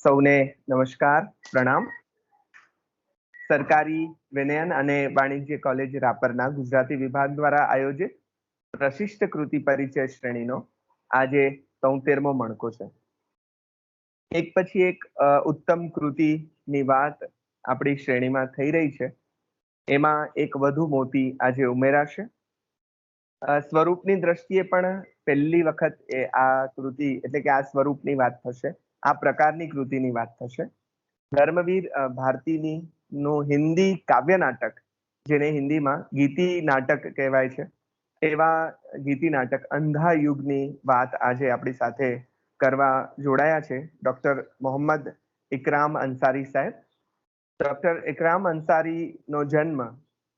સૌને નમસ્કાર, પ્રણામ. સરકારી વિનયન અને વાણિજ્ય કોલેજ રાપરના ગુજરાતી વિભાગ દ્વારા આયોજિત પ્રશિષ્ટ કૃતિ પરિચય શ્રેણીનો આજે 73મો મણકો છે. એક પછી એક ઉત્તમ કૃતિની વાત આપણી શ્રેણીમાં થઈ રહી છે. એમાં એક વધુ મોતી આજે ઉમેરાશે. સ્વરૂપની દ્રષ્ટિએ પણ પહેલી વખત આ કૃતિ એટલે કે આ સ્વરૂપની વાત થશે, આ પ્રકારની કૃતિની વાત થશે. ધર્મવીર ભારતીની નું હિન્દી કાવ્ય નાટક, જેને હિન્દીમાં ગીતિ નાટક કહેવાય છે, એવા ગીતિ નાટક અંધા યુગની વાત આજે આપણી સાથે કરવા જોડાયા છે ડોક્ટર મોહમ્મદ ઇકરામ અંસારી સાહેબ. ડોક્ટર ઇકરામ અંસારીનો જન્મ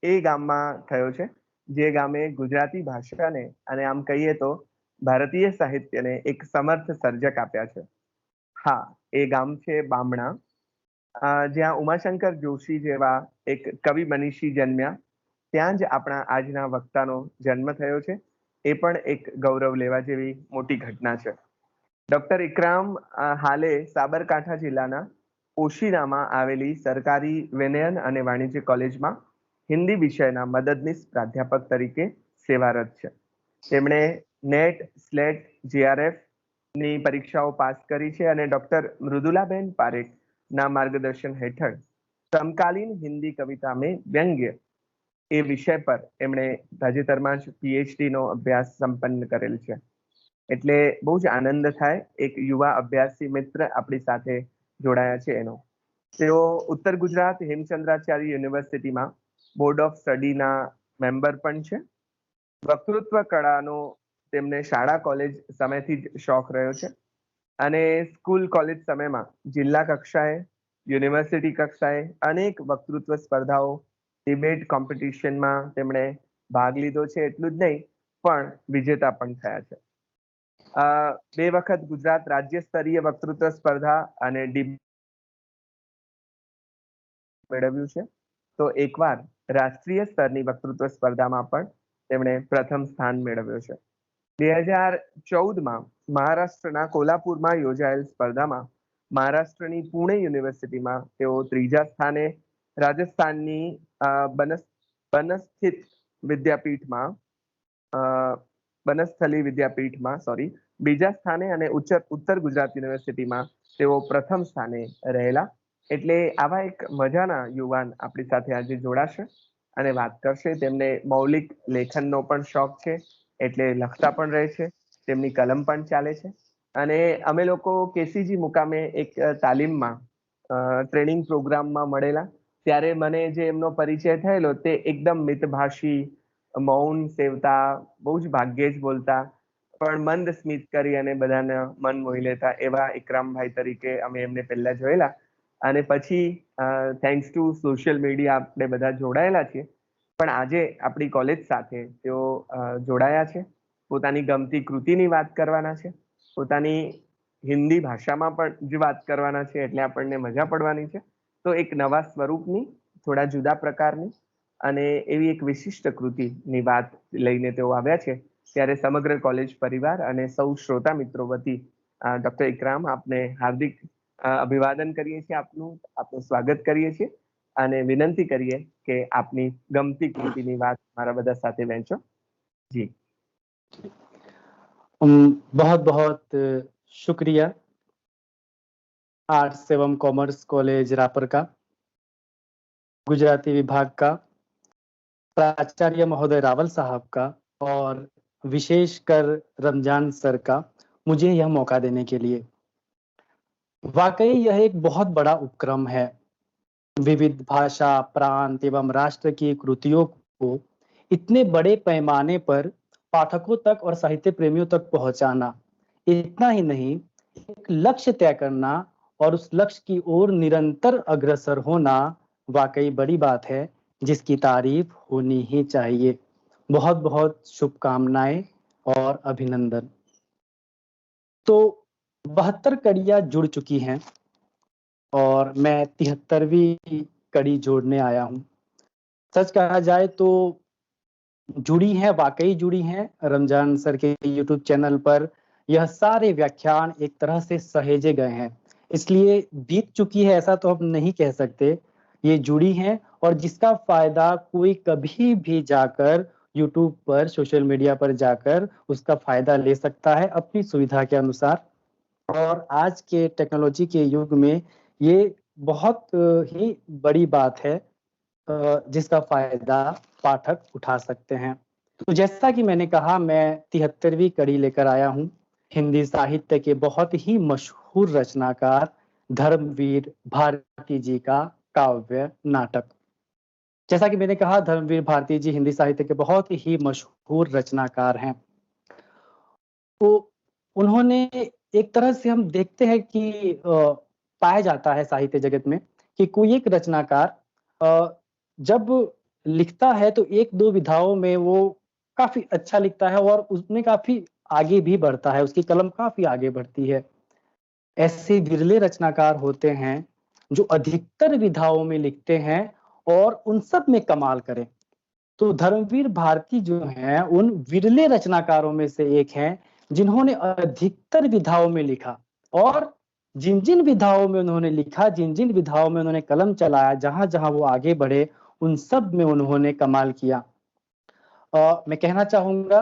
એ ગામમાં થયો છે, જે ગામે ગુજરાતી ભાષાને અને આમ કહીએ તો ભારતીય સાહિત્યને એક સમર્થ સર્જક આપ્યા છે. હા, એ ગામ છે બામણા, જ્યાં ઉમાશંકર જોશી જેવા એક કવિ મનીષી જન્મ્યા. ત્યાં જ આપણા આજના વક્તાનો જન્મ થયો છે. એ પણ એક ગૌરવ લેવા જેવી મોટી ઘટના છે. ડોક્ટર ઇકરામ હાલે સાબરકાંઠા જિલ્લાના ઓશીનામાં આવેલી સરકારી વિનયન અને વાણિજ્ય કોલેજમાં હિન્દી વિષયના મદદનીશ પ્રાધ્યાપક તરીકે સેવારત છે. તેમણે નેટ, સ્લેટ, જીઆરએફ ની પરીક્ષાઓ પાસ કરી છે અને ડોક્ટર મૃદુલાબેન પારેખ ના માર્ગદર્શન હેઠળ સમકાલીન હિન્દી કવિતા में વ્યંગ્ય એ વિષય પર એમણે તાજેતરમાં જ પીએચડી નો અભ્યાસ સંપન્ન કરેલ છે. એટલે બહુ જ આનંદ થાય, એક યુવા અભ્યાસી મિત્ર આપણી સાથે જોડાયા છે એનો. તેઓ ઉત્તર ગુજરાત હેમચંદ્રાચાર્ય યુનિવર્સિટીમાં બોર્ડ ઓફ સ્ટડીના મેમ્બર પણ છે. વક્તૃત્વ કળાનો તેમને શાળા કોલેજ સમયથી જ શોખ રહ્યો છે અને સ્કૂલ કોલેજ સમયમાં જિલ્લા કક્ષાએ, યુનિવર્સિટી કક્ષાએ અનેક વક્તૃત્વ સ્પર્ધાઓ, ડિબેટ કોમ્પિટિશનમાં તેમણે ભાગ લીધો છે. એટલું જ નહીં પણ વિજેતા પણ થયા છે. 2 વખત ગુજરાત રાજ્ય સ્તરીય વક્તૃત્વ સ્પર્ધા અને મેળવ્યું છે, તો એકવાર રાષ્ટ્રીય સ્તરની વક્તૃત્વ સ્પર્ધામાં પણ તેમણે પ્રથમ સ્થાન મેળવ્યો છે. 2014માં મહારાષ્ટ્રના કોલ્હાપુરમાં યોજાયેલ સ્પર્ધામાં મહારાષ્ટ્રની પુણે યુનિવર્સિટીમાં તેઓ 3જા સ્થાને, રાજસ્થાનની બનસ્થિત વિદ્યાપીઠમાં બનસ્થલી વિદ્યાપીઠમાં 2જા સ્થાને અને ઉત્તર ગુજરાત યુનિવર્સિટીમાં તેઓ પ્રથમ સ્થાને રહેલા. એટલે આવા એક મજાના યુવાન આપણી સાથે આજે જોડાશે અને વાત કરશે. તેમને મૌલિક લેખનનો પણ શોખ છે, એટલે લખતા પણ રહે છે, તેમની કલમ પણ ચાલે છે. અને અમે લોકો કેસીજી મુકામે એક તાલીમમાં ટ્રેનિંગ પ્રોગ્રામમાં મળેલા, ત્યારે મને જે એમનો પરિચય થયેલો તે એકદમ મિતભાષી, મૌન સેવતા, બહુ જ ભાગ્યે જ બોલતા, પણ મંદ સ્મિત કરી અને બધાને મન મોહી લેતા એવા ઇકરામભાઈ તરીકે અમે એમને પહેલા જોયેલા. અને પછી થેન્ક્સ ટુ સોશિયલ મીડિયા આપણે બધા જોડાયેલા છીએ, પણ આજે આપણી કોલેજ સાથે તેઓ જોડાયા છે. પોતાની ગમતી કૃતિની વાત કરવાના છે, પોતાની હિન્દી ભાષામાં પણ જ વાત કરવાના છે, એટલે આપણને મજા પડવાની છે. તો એક નવા સ્વરૂપની, થોડા જુદા પ્રકારની અને એવી એક વિશિષ્ટ કૃતિની વાત લઈને તેઓ આવ્યા છે. ત્યારે સમગ્ર કોલેજ પરિવાર અને સૌ શ્રોતા મિત્રો વતી ડોક્ટર ઇકરામ, આપને હાર્દિક અભિવાદન કરીએ છીએ. આપનું સ્વાગત કરીએ છીએ અને વિનંતી કરીએ કે આપની ગમતી કૃતિની વાત મારા બધા સાથે વહેંચો. જી, बहुत बहुत शुक्रिया आर्ट्स एवं कॉमर्स कॉलेज रापर का, गुजराती विभाग का प्राचार्य महोदय रावल साहब का और विशेषकर रमजान सर का मुझे यह मौका देने के लिए। वाकई यह एक बहुत बड़ा उपक्रम है। विविध भाषा, प्रांत एवं राष्ट्र की कृतियों को इतने बड़े पैमाने पर पाठकों तक और साहित्य प्रेमियों तक पहुंचाना, इतना ही नहीं, एक लक्ष्य तय करना और उस लक्ष्य की ओर निरंतर अग्रसर होना वाकई बड़ी बात है, जिसकी तारीफ होनी ही चाहिए। बहुत बहुत शुभकामनाएं और अभिनंदन। तो 72 कड़ियां जुड़ चुकी हैं और मैं 73वीं कड़ी जोड़ने आया हूं। सच कहा जाए तो जुड़ी हैं, वाकई जुड़ी हैं। रमजान सर के यूट्यूब चैनल पर यह सारे व्याख्यान एक तरह से सहेजे गए हैं, इसलिए बीत चुकी है ऐसा तो हम नहीं कह सकते, ये जुड़ी हैं और जिसका फायदा कोई कभी भी जाकर यूट्यूब पर, सोशल मीडिया पर जाकर उसका फायदा ले सकता है अपनी सुविधा के अनुसार। और आज के टेक्नोलॉजी के युग में ये बहुत ही बड़ी बात है जिसका फायदा पाठक उठा सकते हैं। तो जैसा कि मैंने कहा, मैं 73वीं कड़ी लेकर आया हूँ हिंदी साहित्य के बहुत ही मशहूर रचनाकार धर्मवीर भारती जी का काव्य नाटक। जैसा कि मैंने कहा, धर्मवीर भारती जी हिंदी साहित्य के बहुत ही मशहूर रचनाकार हैं। तो उन्होंने, एक तरह से हम देखते हैं कि पाया जाता है साहित्य जगत में कि कोई एक रचनाकार जब लिखता है तो एक दो विधाओं में वो काफी अच्छा लिखता है और उसमें काफी आगे भी बढ़ता है, उसकी कलम काफी आगे बढ़ती है। ऐसे विरले रचनाकार होते हैं जो अधिकतर विधाओं में लिखते हैं और उन सब में कमाल करें। तो धर्मवीर भारती जो हैं उन विरले रचनाकारों में से एक हैं जिन्होंने अधिकतर विधाओं में लिखा और जिन जिन विधाओं में उन्होंने लिखा, जिन जिन विधाओं में उन्होंने कलम चलाया, जहां जहां वो आगे बढ़े, उन सब में उन्होंने कमाल किया। मैं कहना चाहूंगा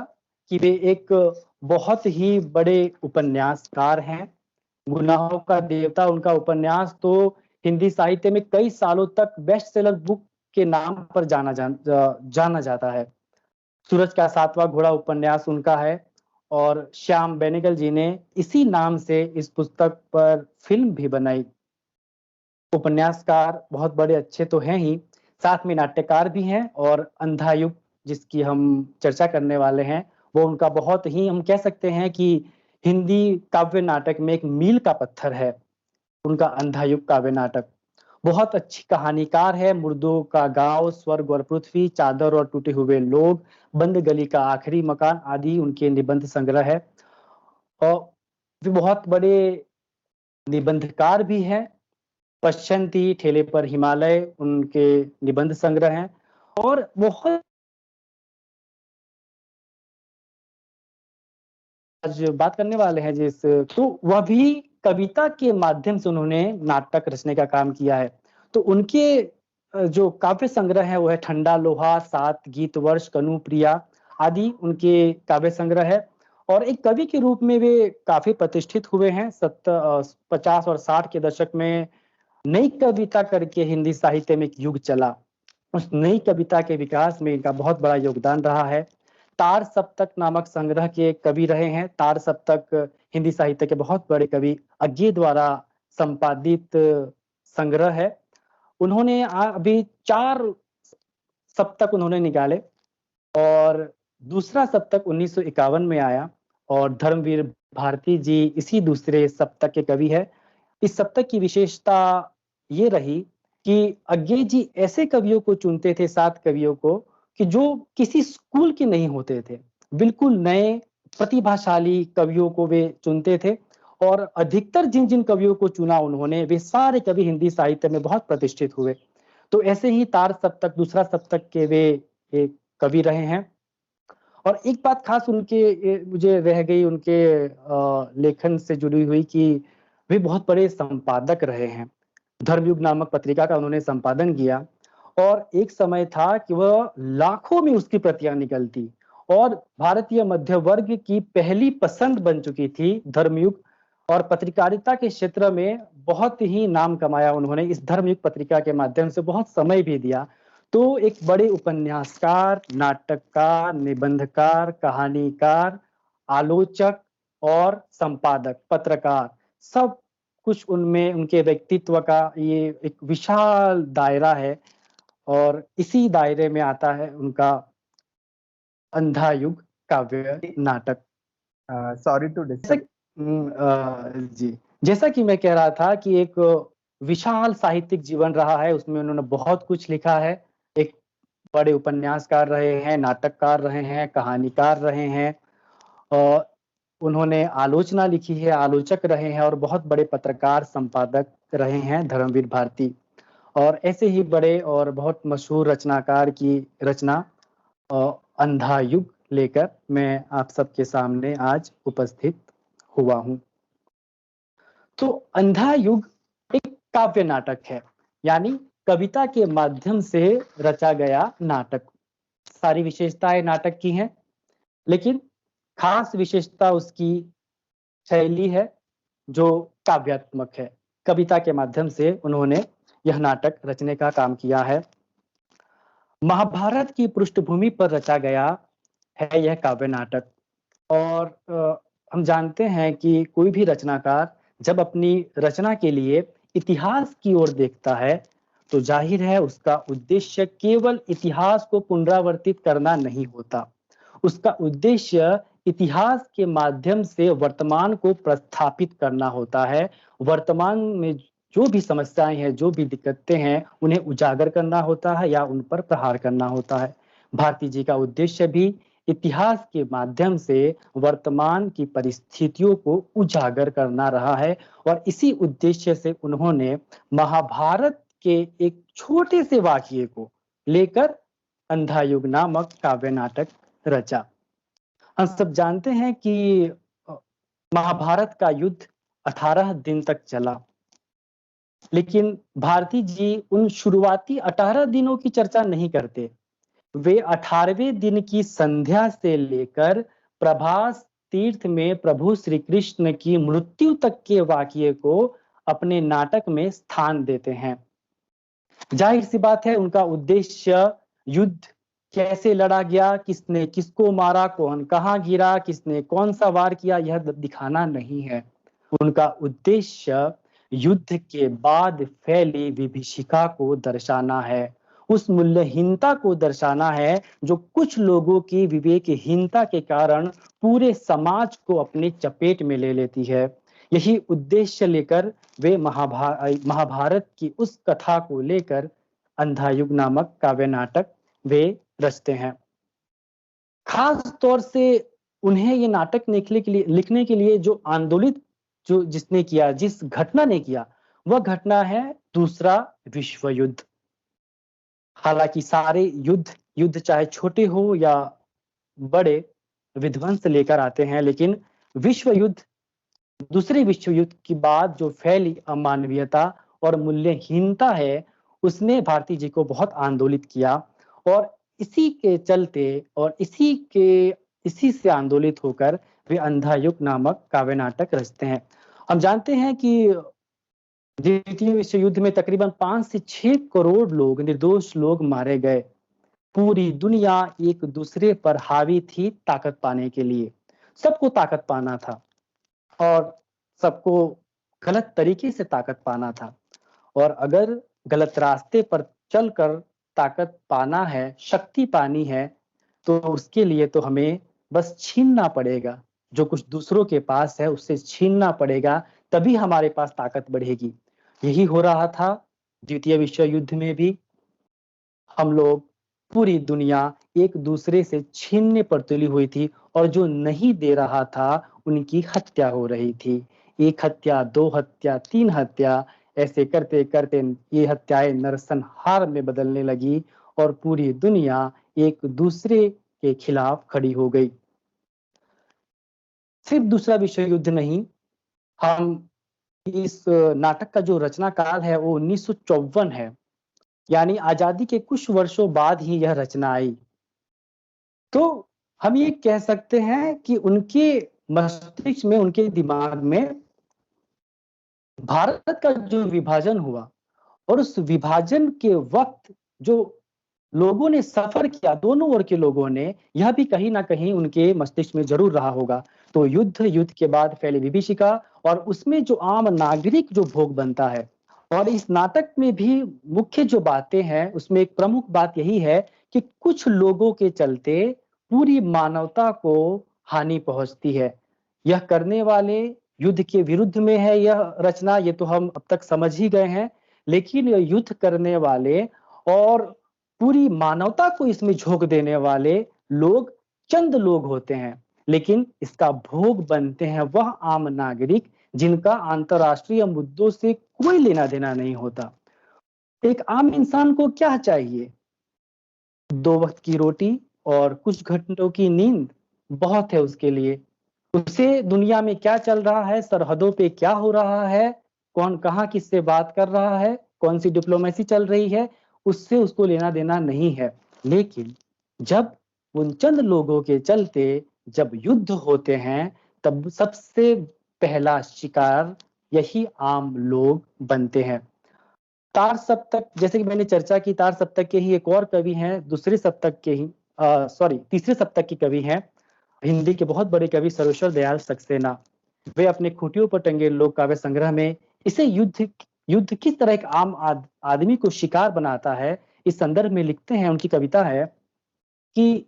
कि वे एक बहुत ही बड़े उपन्यासकार हैं। गुनाहों का देवता उनका उपन्यास तो हिंदी साहित्य में कई सालों तक बेस्ट सेलर बुक के नाम पर जाना जाता है। सूरज का सातवां घोड़ा उपन्यास उनका है और श्याम बेनेगल जी ने इसी नाम से इस पुस्तक पर फिल्म भी बनाई। उपन्यासकार बहुत बड़े अच्छे तो हैं ही, साथ में नाट्यकार भी हैं और अंधा युग जिसकी हम चर्चा करने वाले हैं वो उनका बहुत ही, हम कह सकते हैं कि हिंदी काव्य नाटक में एक मील का पत्थर है उनका अंधा युग काव्य नाटक। बहुत अच्छी कहानीकार है। मुर्दों का गांव, स्वर्ग और पृथ्वी, चादर और टूटे हुए लोग, बंद गली का आखिरी मकान आदि उनके निबंध संग्रह है। और वे बहुत बड़े निबंधकार भी हैं। पश्चंती, ठेले पर हिमालय उनके निबंध संग्रह हैं और बहुत आज बात करने वाले हैं जिस, तो वह भी कविता के माध्यम से उन्होंने नाटक रचने का काम किया है। तो उनके जो काव्य संग्रह है वो है ठंडा लोहा, सात गीत वर्ष, कनु प्रिया आदि उनके काव्य संग्रह है। और एक कवि के रूप में वे काफी प्रतिष्ठित हुए हैं। 50 और 60 के दशक में नई कविता करके हिंदी साहित्य में एक युग चला। उस नई कविता के विकास में इनका बहुत बड़ा योगदान रहा है। तार सप्तक नामक संग्रह के कवि रहे हैं। तार सप्तक हिंदी साहित्य के बहुत बड़े कवि अज्ञे द्वारा संपादित संग्रह है। उन्होंने अभी 4 सप्तक उन्होंने निकाले और दूसरा सप्तक 1951 में आया और धर्मवीर भारती जी इसी दूसरे सप्तक के कवि है। इस सप्तक की विशेषता ये रही कि अज्ञे जी ऐसे कवियों को चुनते थे, 7 कवियों को, कि जो किसी स्कूल के नहीं होते थे। बिल्कुल नए प्रतिभाशाली कवियों को वे चुनते थे और अधिकतर जिन जिन कवियों को चुना उन्होंने, वे सारे कवि हिंदी साहित्य में बहुत प्रतिष्ठित हुए। तो ऐसे ही तार सप्तक, दूसरा सप्तक के वे एक कवि रहे हैं। और एक बात खास उनके मुझे रह गई उनके लेखन से जुड़ी हुई कि वे बहुत बड़े संपादक रहे हैं। धर्मयुग नामक पत्रिका का उन्होंने संपादन किया और एक समय था कि वह लाखों में उसकी प्रतियां निकलती और भारतीय मध्य वर्ग की पहली पसंद बन चुकी थी धर्मयुग। और पत्रकारिता के क्षेत्र में बहुत ही नाम कमाया उन्होंने। इस धर्मयुग पत्रिका के माध्यम से बहुत समय भी दिया। तो एक बड़े उपन्यासकार, नाटककार, निबंधकार, कहानीकार, आलोचक और संपादक, पत्रकार, सब कुछ उनमें, उनके व्यक्तित्व का ये एक विशाल दायरा है और इसी दायरे में आता है उनका अंधा युग काव्य नाटक। सॉरी टू जैसा डिस्टर्ब। जी, जैसा कि मैं कह रहा था कि एक विशाल साहित्यिक जीवन रहा है, उसमें उन्होंने बहुत कुछ लिखा है। एक बड़े उपन्यासकार रहे हैं, नाटककार रहे हैं, कहानीकार रहे हैं और उन्होंने आलोचना लिखी है, आलोचक रहे हैं और बहुत बड़े पत्रकार, संपादक रहे हैं धर्मवीर भारती। और ऐसे ही बड़े और बहुत मशहूर रचनाकार की रचना अंधा युग लेकर मैं आप सबके सामने आज उपस्थित हुआ हूँ। तो अंधा युग एक काव्य नाटक है, यानी कविता के माध्यम से रचा गया नाटक। सारी विशेषताएं नाटक की हैं, लेकिन खास विशेषता उसकी शैली है जो काव्यात्मक है। कविता के माध्यम से उन्होंने यह नाटक रचने का काम किया है। महाभारत की पृष्ठभूमि पर रचा गया है यह काव्य नाटक। और हम जानते हैं कि कोई भी रचनाकार जब अपनी रचना के लिए इतिहास की ओर देखता है तो जाहिर है उसका उद्देश्य केवल इतिहास को पुनरावर्तित करना नहीं होता। उसका उद्देश्य इतिहास के माध्यम से वर्तमान को प्रस्थापित करना होता है। वर्तमान में जो भी समस्याएं हैं, जो भी दिक्कतें हैं, उन्हें उजागर करना होता है या उन पर प्रहार करना होता है। भारती जी का उद्देश्य भी इतिहास के माध्यम से वर्तमान की परिस्थितियों को उजागर करना रहा है। और इसी उद्देश्य से उन्होंने महाभारत के एक छोटे से वाक्य को लेकर अंधा युग नामक काव्य नाटक रचा। हम सब जानते हैं कि महाभारत का युद्ध 18 दिन तक चला, लेकिन भारती जी उन शुरुआती 18 दिनों की चर्चा नहीं करते। वे 18वें दिन की संध्या से लेकर प्रभास तीर्थ में प्रभु श्री कृष्ण की मृत्यु तक के वाक्य को अपने नाटक में स्थान देते हैं। जाहिर सी बात है, उनका उद्देश्य युद्ध कैसे लड़ा गया, किसने किसको मारा, कौन कहाँ गिरा, किसने कौन सा वार किया, यह दिखाना नहीं है। उनका उद्देश्य युद्ध के बाद फैली विभीषिका को दर्शाना है, उस मूल्यहीनता को दर्शाना है जो कुछ लोगों की विवेकहीनता के कारण पूरे समाज को अपने चपेट में ले लेती है। यही उद्देश्य लेकर वे महाभारत की उस कथा को लेकर अंधा युग नामक काव्य नाटक वे रचते हैं। खास तौर से उन्हें ये नाटक लिखने के लिए जो आंदोलित जो जिसने किया, जिस घटना ने किया, वह घटना है दूसरा विश्व युद्ध। हालांकि सारे युद्ध चाहे छोटे हो या बड़े, विध्वंस लेकर आते हैं, लेकिन विश्व युद्ध, दूसरे विश्व युद्ध की बाद जो फैली अमानवीयता और मूल्यहीनता है, उसने भारती जी को बहुत आंदोलित किया। और इसी के चलते और इसी से आंदोलित होकर वे अंधा युग नामक काव्य नाटक रचते हैं। हम जानते हैं कि द्वितीय विश्व युद्ध में तकरीबन 5 से 6 करोड़ लोग, निर्दोष लोग मारे गए। पूरी दुनिया एक दूसरे पर हावी थी ताकत पाने के लिए। सबको ताकत पाना था और सबको गलत तरीके से ताकत पाना था। और अगर गलत रास्ते पर चलकर ताकत पाना है, शक्ति पानी है, तो उसके लिए तो हमें बस छीनना पड़ेगा। जो कुछ दूसरों के पास है उससे छीनना पड़ेगा, तभी हमारे पास ताकत बढ़ेगी। यही हो रहा था द्वितीय विश्व युद्ध में भी। हम लोग, पूरी दुनिया एक दूसरे से छीनने पर तुली हुई थी और जो नहीं दे रहा था उनकी हत्या हो रही थी। 1 हत्या, 2 हत्या, 3 हत्या, ऐसे करते करते ये हत्याएं नरसंहार में बदलने लगी और पूरी दुनिया एक दूसरे के खिलाफ खड़ी हो गई। सिर्फ दूसरा विश्व युद्ध नहीं, हम इस नाटक का जो रचनाकाल है वो 1954 है, यानी आजादी के कुछ वर्षों बाद ही यह रचना आई। तो हम ये कह सकते हैं कि उनके मस्तिष्क में, उनके दिमाग में भारत का जो विभाजन हुआ और उस विभाजन के वक्त जो लोगों ने सफर किया, दोनों ओर के लोगों ने, यह भी कहीं ना कहीं उनके मस्तिष्क में जरूर रहा होगा। तो युद्ध के बाद फैली विभीषिका और उसमें जो आम नागरिक जो भोग बनता है। और इस नाटक में भी मुख्य जो बातें हैं उसमें एक प्रमुख बात यही है कि कुछ लोगों के चलते पूरी मानवता को हानि पहुंचती है। यह करने वाले युद्ध के विरुद्ध में है यह रचना, ये तो हम अब तक समझ ही गए हैं। लेकिन यह युद्ध करने वाले और पूरी मानवता को इसमें झोंक देने वाले लोग चंद लोग होते हैं, लेकिन इसका भोग बनते हैं वह आम नागरिक जिनका अंतरराष्ट्रीय मुद्दों से कोई लेना देना नहीं होता। एक आम इंसान को क्या चाहिए? 2 वक्त की रोटी और कुछ घंटों की नींद बहुत है उसके लिए। उसे दुनिया में क्या चल रहा है, सरहदों पे क्या हो रहा है, कौन कहाँ किससे बात कर रहा है, कौन सी डिप्लोमेसी चल रही है, उससे उसको लेना देना नहीं है। लेकिन जब उन चंद लोगों के चलते जब युद्ध होते हैं, तब सबसे पहला शिकार यही आम लोग बनते हैं। तार सप्तक, जैसे कि मैंने चर्चा की, तार सप्तक के ही एक और कवि हैं, दूसरे सप्तक के ही सॉरी तीसरे सप्तक के कवि हैं, हिंदी के बहुत बड़े कवि सर्वेश्वर दयाल सक्सेना। वे अपने खूंटियों पर टंगे लोक काव्य संग्रह में इसे युद्ध युद्ध किस तरह एक आम आदमी को शिकार बनाता है, इस संदर्भ में लिखते हैं। उनकी कविता है कि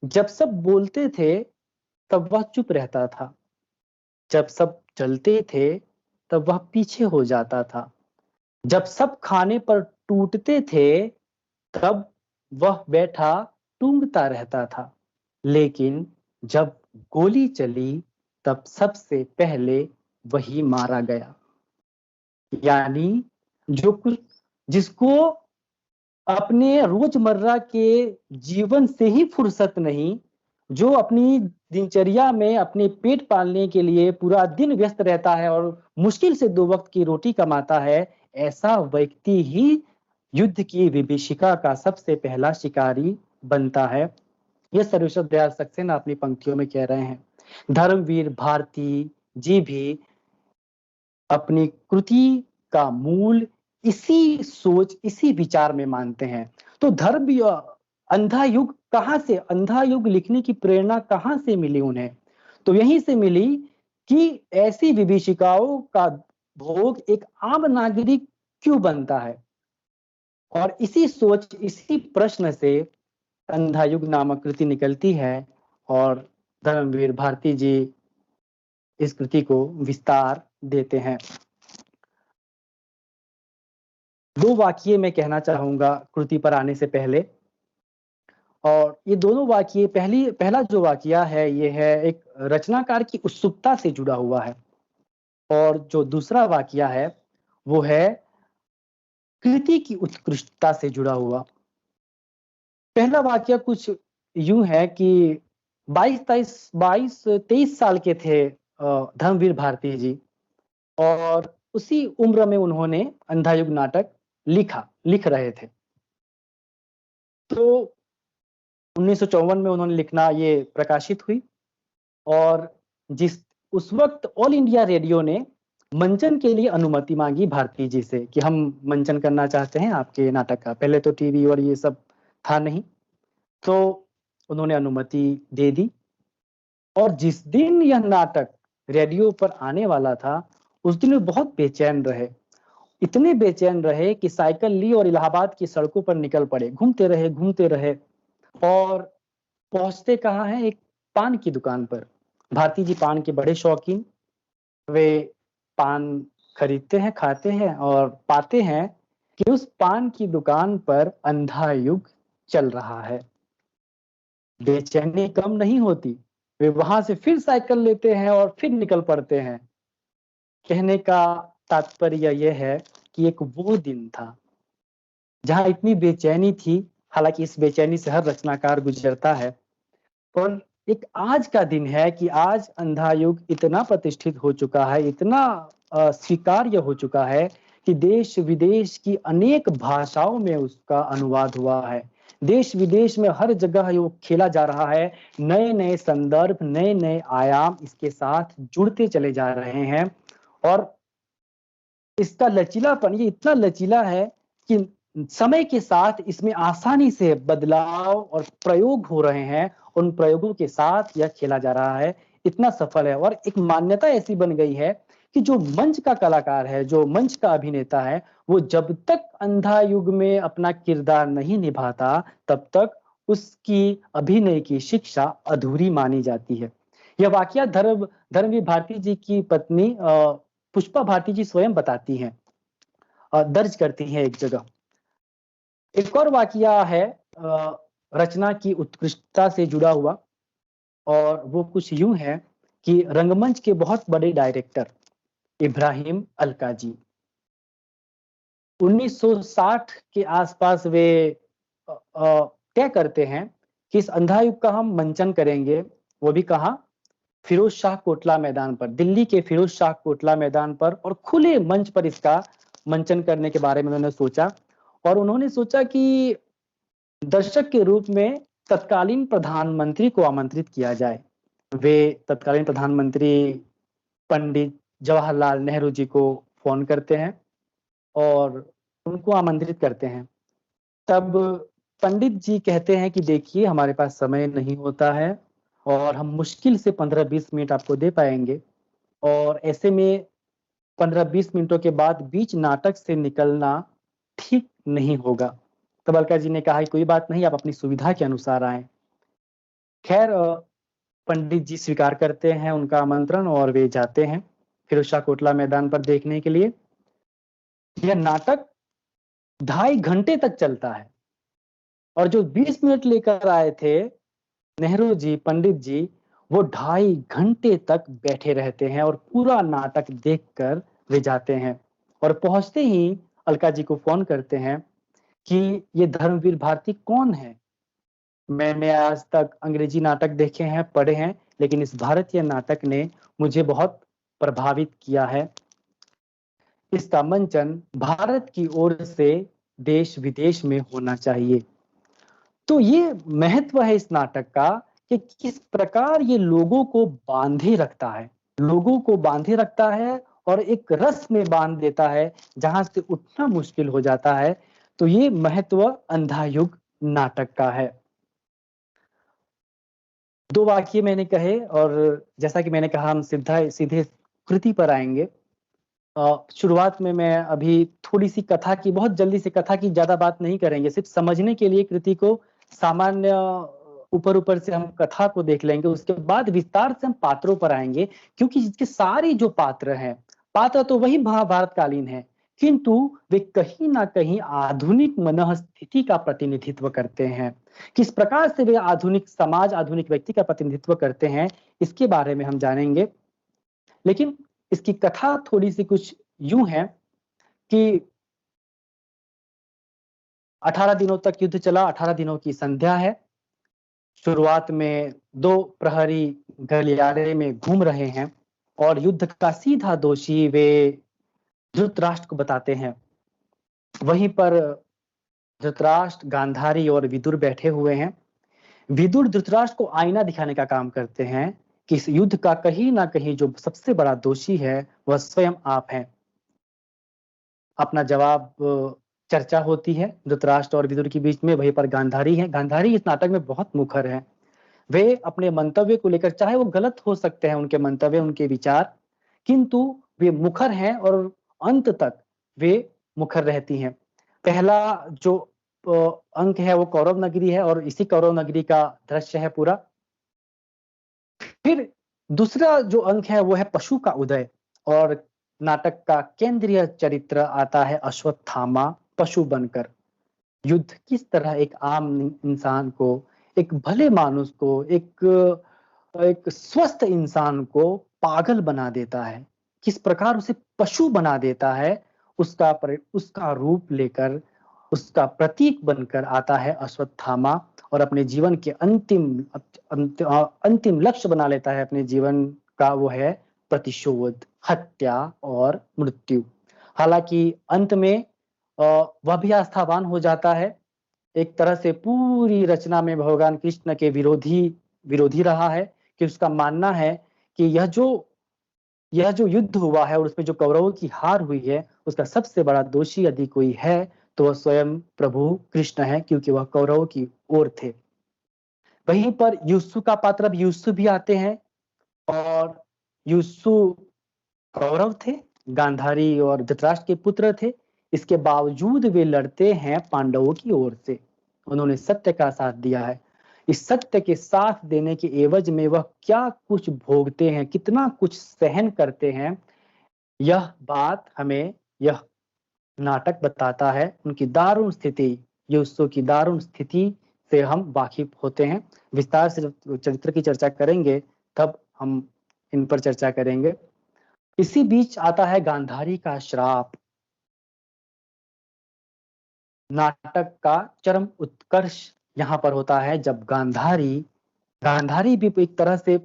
जब सब बोलते थे तब वह चुप रहता था, जब सब चलते थे तब वह पीछे हो जाता था, जब सब खाने पर टूटते थे तब वह बैठा टूंगता रहता था, लेकिन जब गोली चली तब सबसे पहले वही मारा गया। यानी जो कुछ जिसको अपने रोजमर्रा के जीवन से ही फुर्सत नहीं, जो अपनी दिनचर्या में अपने पेट पालने के लिए पूरा दिन व्यस्त रहता है और मुश्किल से 2 वक्त की रोटी कमाता है, ऐसा व्यक्ति ही युद्ध की विभीषिका का सबसे पहला शिकारी बनता है। ये सर्वेश्वर दयाल सक्सेना अपनी पंक्तियों में कह रहे हैं। धर्मवीर भारती जी भी अपनी कृति का मूल इसी सोच, इसी विचार में मानते हैं। तो अंधा युग कहाँ से, अंधा युग लिखने की प्रेरणा कहाँ से मिली उन्हें? तो यहीं से मिली कि ऐसी विभीषिकाओं का भोग एक आम नागरिक क्यों बनता है, और इसी सोच, इसी प्रश्न से अंधा युग नामक कृति निकलती है, और धर्मवीर भारती जी इस कृति को विस्तार देते हैं। 2 वाक्य मैं कहना चाहूंगा कृति पर आने से पहले, और ये दोनों वाक्य, पहला जो वाकया है ये है एक रचनाकार की उत्सुकता से जुड़ा हुआ है, और जो दूसरा वाकया है वो है कृति की उत्कृष्टता से जुड़ा हुआ। पहला वाकया कुछ यूं है कि 22-23 साल के थे धर्मवीर भारती जी, और उसी उम्र में उन्होंने अंधायुग नाटक लिख रहे थे। तो 1954 में उन्होंने लिखना ये प्रकाशित हुई, और जिस उस वक्त ऑल इंडिया रेडियो ने मंचन के लिए अनुमति मांगी भारती जी से कि हम मंचन करना चाहते हैं आपके नाटक का। पहले तो टीवी और ये सब था नहीं, तो उन्होंने अनुमति दे दी। और जिस दिन यह नाटक रेडियो पर आने वाला था, उस दिन वे बहुत बेचैन रहे, इतने बेचैन रहे कि साइकिल ली और इलाहाबाद की सड़कों पर निकल पड़े, घूमते रहे, और पहुंचते कहाँ है, एक पान की दुकान पर। भारती जी पान के बड़े शौकीन, वे पान खरीदते हैं, खाते हैं, और पाते हैं कि उस पान की दुकान पर अंधा युग चल रहा है। बेचैनी कम नहीं होती, वे वहां से फिर साइकिल लेते हैं और फिर निकल पड़ते हैं। कहने का तात्पर्य यह है कि एक वो दिन था जहां इतनी बेचैनी थी, हालांकि इस बेचैनी से हर रचनाकार गुजरता है, पर एक आज का दिन है कि आज अंधा युग इतना प्रतिष्ठित हो चुका है, इतना स्वीकार्य हो चुका है कि देश विदेश की अनेक भाषाओं में उसका अनुवाद हुआ है। देश विदेश में हर जगह ये खेला जा रहा है, नए नए संदर्भ, नए नए आयाम इसके साथ जुड़ते चले जा रहे हैं, और इसका लचीलापन ये इतना लचीला है कि समय के साथ इसमें आसानी से बदलाव और प्रयोग हो रहे हैं। उन प्रयोगों के साथ यह खेला जा रहा है, इतना सफल है। और एक मान्यता ऐसी बन गई है कि जो मंच का कलाकार है, जो मंच का अभिनेता है, वो जब तक अंधा युग में अपना किरदार नहीं निभाता, तब तक उसकी अभिनय की शिक्षा अधूरी मानी जाती है। यह वाकया धर्मवीर भारती जी की पत्नी पुष्पा भारती जी स्वयं बताती हैं, दर्ज करती हैं एक जगह। एक और वाकया है रचना की उत्कृष्टता से जुड़ा हुआ, और वो कुछ यूं है कि रंगमंच के बहुत बड़े डायरेक्टर इब्राहिम अलका जी 1960 के आसपास वे तय करते हैं कि इस अंधा युग का हम मंचन करेंगे, वो भी कहाँ, फिरोज शाह कोटला मैदान पर, दिल्ली के फिरोज शाह कोटला मैदान पर और खुले मंच पर इसका मंचन करने के बारे में उन्होंने सोचा। और उन्होंने सोचा कि दर्शक के रूप में तत्कालीन प्रधानमंत्री को आमंत्रित किया जाए। वे तत्कालीन प्रधानमंत्री पंडित जवाहरलाल नेहरू जी को फोन करते हैं और उनको आमंत्रित करते हैं। तब पंडित जी कहते हैं कि देखिए, हमारे पास समय नहीं होता है और हम मुश्किल से 15-20 मिनट आपको दे पाएंगे, और ऐसे में 15-20 मिनटों के बाद बीच नाटक से निकलना ठीक नहीं होगा। तब अलका जी ने कहा कि कोई बात नहीं, आप अपनी सुविधा के अनुसार आए। खैर, पंडित जी स्वीकार करते हैं उनका आमंत्रण और वे जाते हैं फिरोज शाह कोटला मैदान पर देखने के लिए। यह नाटक 2.5 घंटे तक चलता है और जो 20 मिनट लेकर आए थे नेहरू जी, पंडित जी, वो 2.5 घंटे तक बैठे रहते हैं और पूरा नाटक देखकर वे जाते हैं। और पहुंचते ही अलका जी को फोन करते हैं कि ये धर्मवीर भारती कौन है। मैंने आज तक अंग्रेजी नाटक देखे हैं, पढ़े हैं, लेकिन इस भारतीय नाटक ने मुझे बहुत प्रभावित किया है। इसका मंचन भारत की ओर से देश विदेश में होना चाहिए। तो ये महत्व है इस नाटक का कि किस प्रकार ये लोगों को बांधे रखता है, लोगों को बांधे रखता है और एक रस में बांध देता है जहां से उठना मुश्किल हो जाता है। तो ये महत्व अंधा युग नाटक का है। 2 वाक्य मैंने कहे और जैसा कि मैंने कहा, हम सीधे कृति पर आएंगे। शुरुआत में मैं अभी थोड़ी सी कथा की, बहुत जल्दी से कथा की ज्यादा बात नहीं करेंगे, सिर्फ समझने के लिए कृति को सामान्य ऊपर ऊपर से हम कथा को देख लेंगे, उसके बाद विस्तार से हम पात्रों पर आएंगे। क्योंकि इसके सारे जो पात्र हैं, पात्र तो वही महाभारत कालीन है, किंतु वे कहीं ना कहीं आधुनिक मनःस्थिति का प्रतिनिधित्व करते हैं। किस प्रकार से वे आधुनिक समाज, आधुनिक व्यक्ति का प्रतिनिधित्व करते हैं, इसके बारे में हम जानेंगे। लेकिन इसकी कथा थोड़ी सी कुछ यूं है कि 18 दिनों तक युद्ध चला, 18 दिनों की संध्या है। शुरुआत में 2 प्रहरी गलियारे में घूम रहे हैं और युद्ध का सीधा दोषी वे धृतराष्ट्र को बताते हैं। वहीं पर धृतराष्ट्र, गांधारी और विदुर बैठे हुए हैं। विदुर धृतराष्ट्र को आईना दिखाने का काम करते हैं कि इस युद्ध का कहीं ना कहीं जो सबसे बड़ा दोषी है वह स्वयं आप हैं। अपना जवाब चर्चा होती है धृतराष्ट्र और विदुर के बीच में। वहीं पर गांधारी है। गांधारी इस नाटक में बहुत मुखर है। वे अपने मंतव्य को लेकर, चाहे वो गलत हो सकते हैं उनके मंतव्य, उनके विचार, किंतु वे मुखर हैं और अंत तक वे मुखर रहती हैं। पहला जो अंक है वो कौरव नगरी है और इसी कौरव नगरी का दृश्य है पूरा। फिर दूसरा जो अंक है वो है पशु का उदय, और नाटक का केंद्रीय चरित्र आता है अश्वत्थामा पशु बनकर। युद्ध किस तरह एक आम इंसान को, एक भले मानुस को, एक स्वस्थ इंसान को पागल बना देता है, किस प्रकार उसे पशु बना देता है, उसका रूप लेकर, उसका प्रतीक बनकर आता है अश्वत्थामा और अपने जीवन के अंतिम लक्ष्य बना लेता है अपने जीवन का, वो है प्रतिशोध, हत्या और मृत्यु। हालांकि अंत में वह भी आस्थावान हो जाता है। एक तरह से पूरी रचना में भगवान कृष्ण के विरोधी रहा है कि उसका मानना है कि यह जो युद्ध हुआ है और उसमें जो कौरवों की हार हुई है, उसका सबसे बड़ा दोषी यदि कोई है तो वह स्वयं प्रभु कृष्ण है, क्योंकि वह कौरवों की ओर थे। वहीं पर युसु का पात्र, अब युसु भी आते हैं और युसु कौरव थे, गांधारी और धृतराष्ट्र के पुत्र थे। इसके बावजूद वे लड़ते हैं पांडवों की ओर से। उन्होंने सत्य का साथ दिया है। इस सत्य के साथ देने के एवज में वह क्या कुछ भोगते हैं, कितना कुछ सहन करते हैं, यह बात हमें यह नाटक बताता है। उनकी दारुण स्थिति, युसु की दारुण स्थिति से हम वाकिफ होते हैं। विस्तार से जब चरित्र की चर्चा करेंगे तब हम इन पर चर्चा करेंगे। इसी बीच आता है गांधारी का श्राप। नाटक का चरम उत्कर्ष यहाँ पर होता है जब गांधारी भी एक तरह से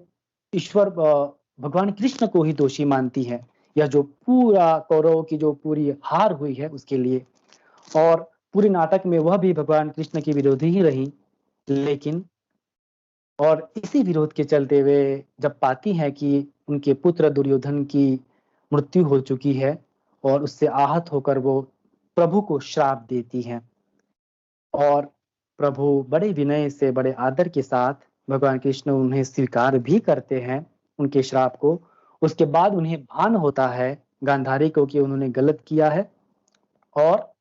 ईश्वर भगवान कृष्ण को ही दोषी मानती है। यह जो पूरा कौरवों की जो पूरी हार हुई है उसके लिए, और पूरे नाटक में वह भी भगवान कृष्ण की विरोधी ही रही। लेकिन और इसी विरोध के चलते वे जब पाती हैं कि उनके पुत्र दुर्योधन की मृत्यु हो चुकी है और उससे आहत होकर वो प्रभु को श्राप देती हैं, और प्रभु बड़े विनय से बड़े आदर के साथ भगवान कृष्ण उन्हें स्वीकार भी करते हैं उनके श्राप को। उसके बाद उन्हें भान होता है गांधारी को कि उन्होंने गलत किया है, और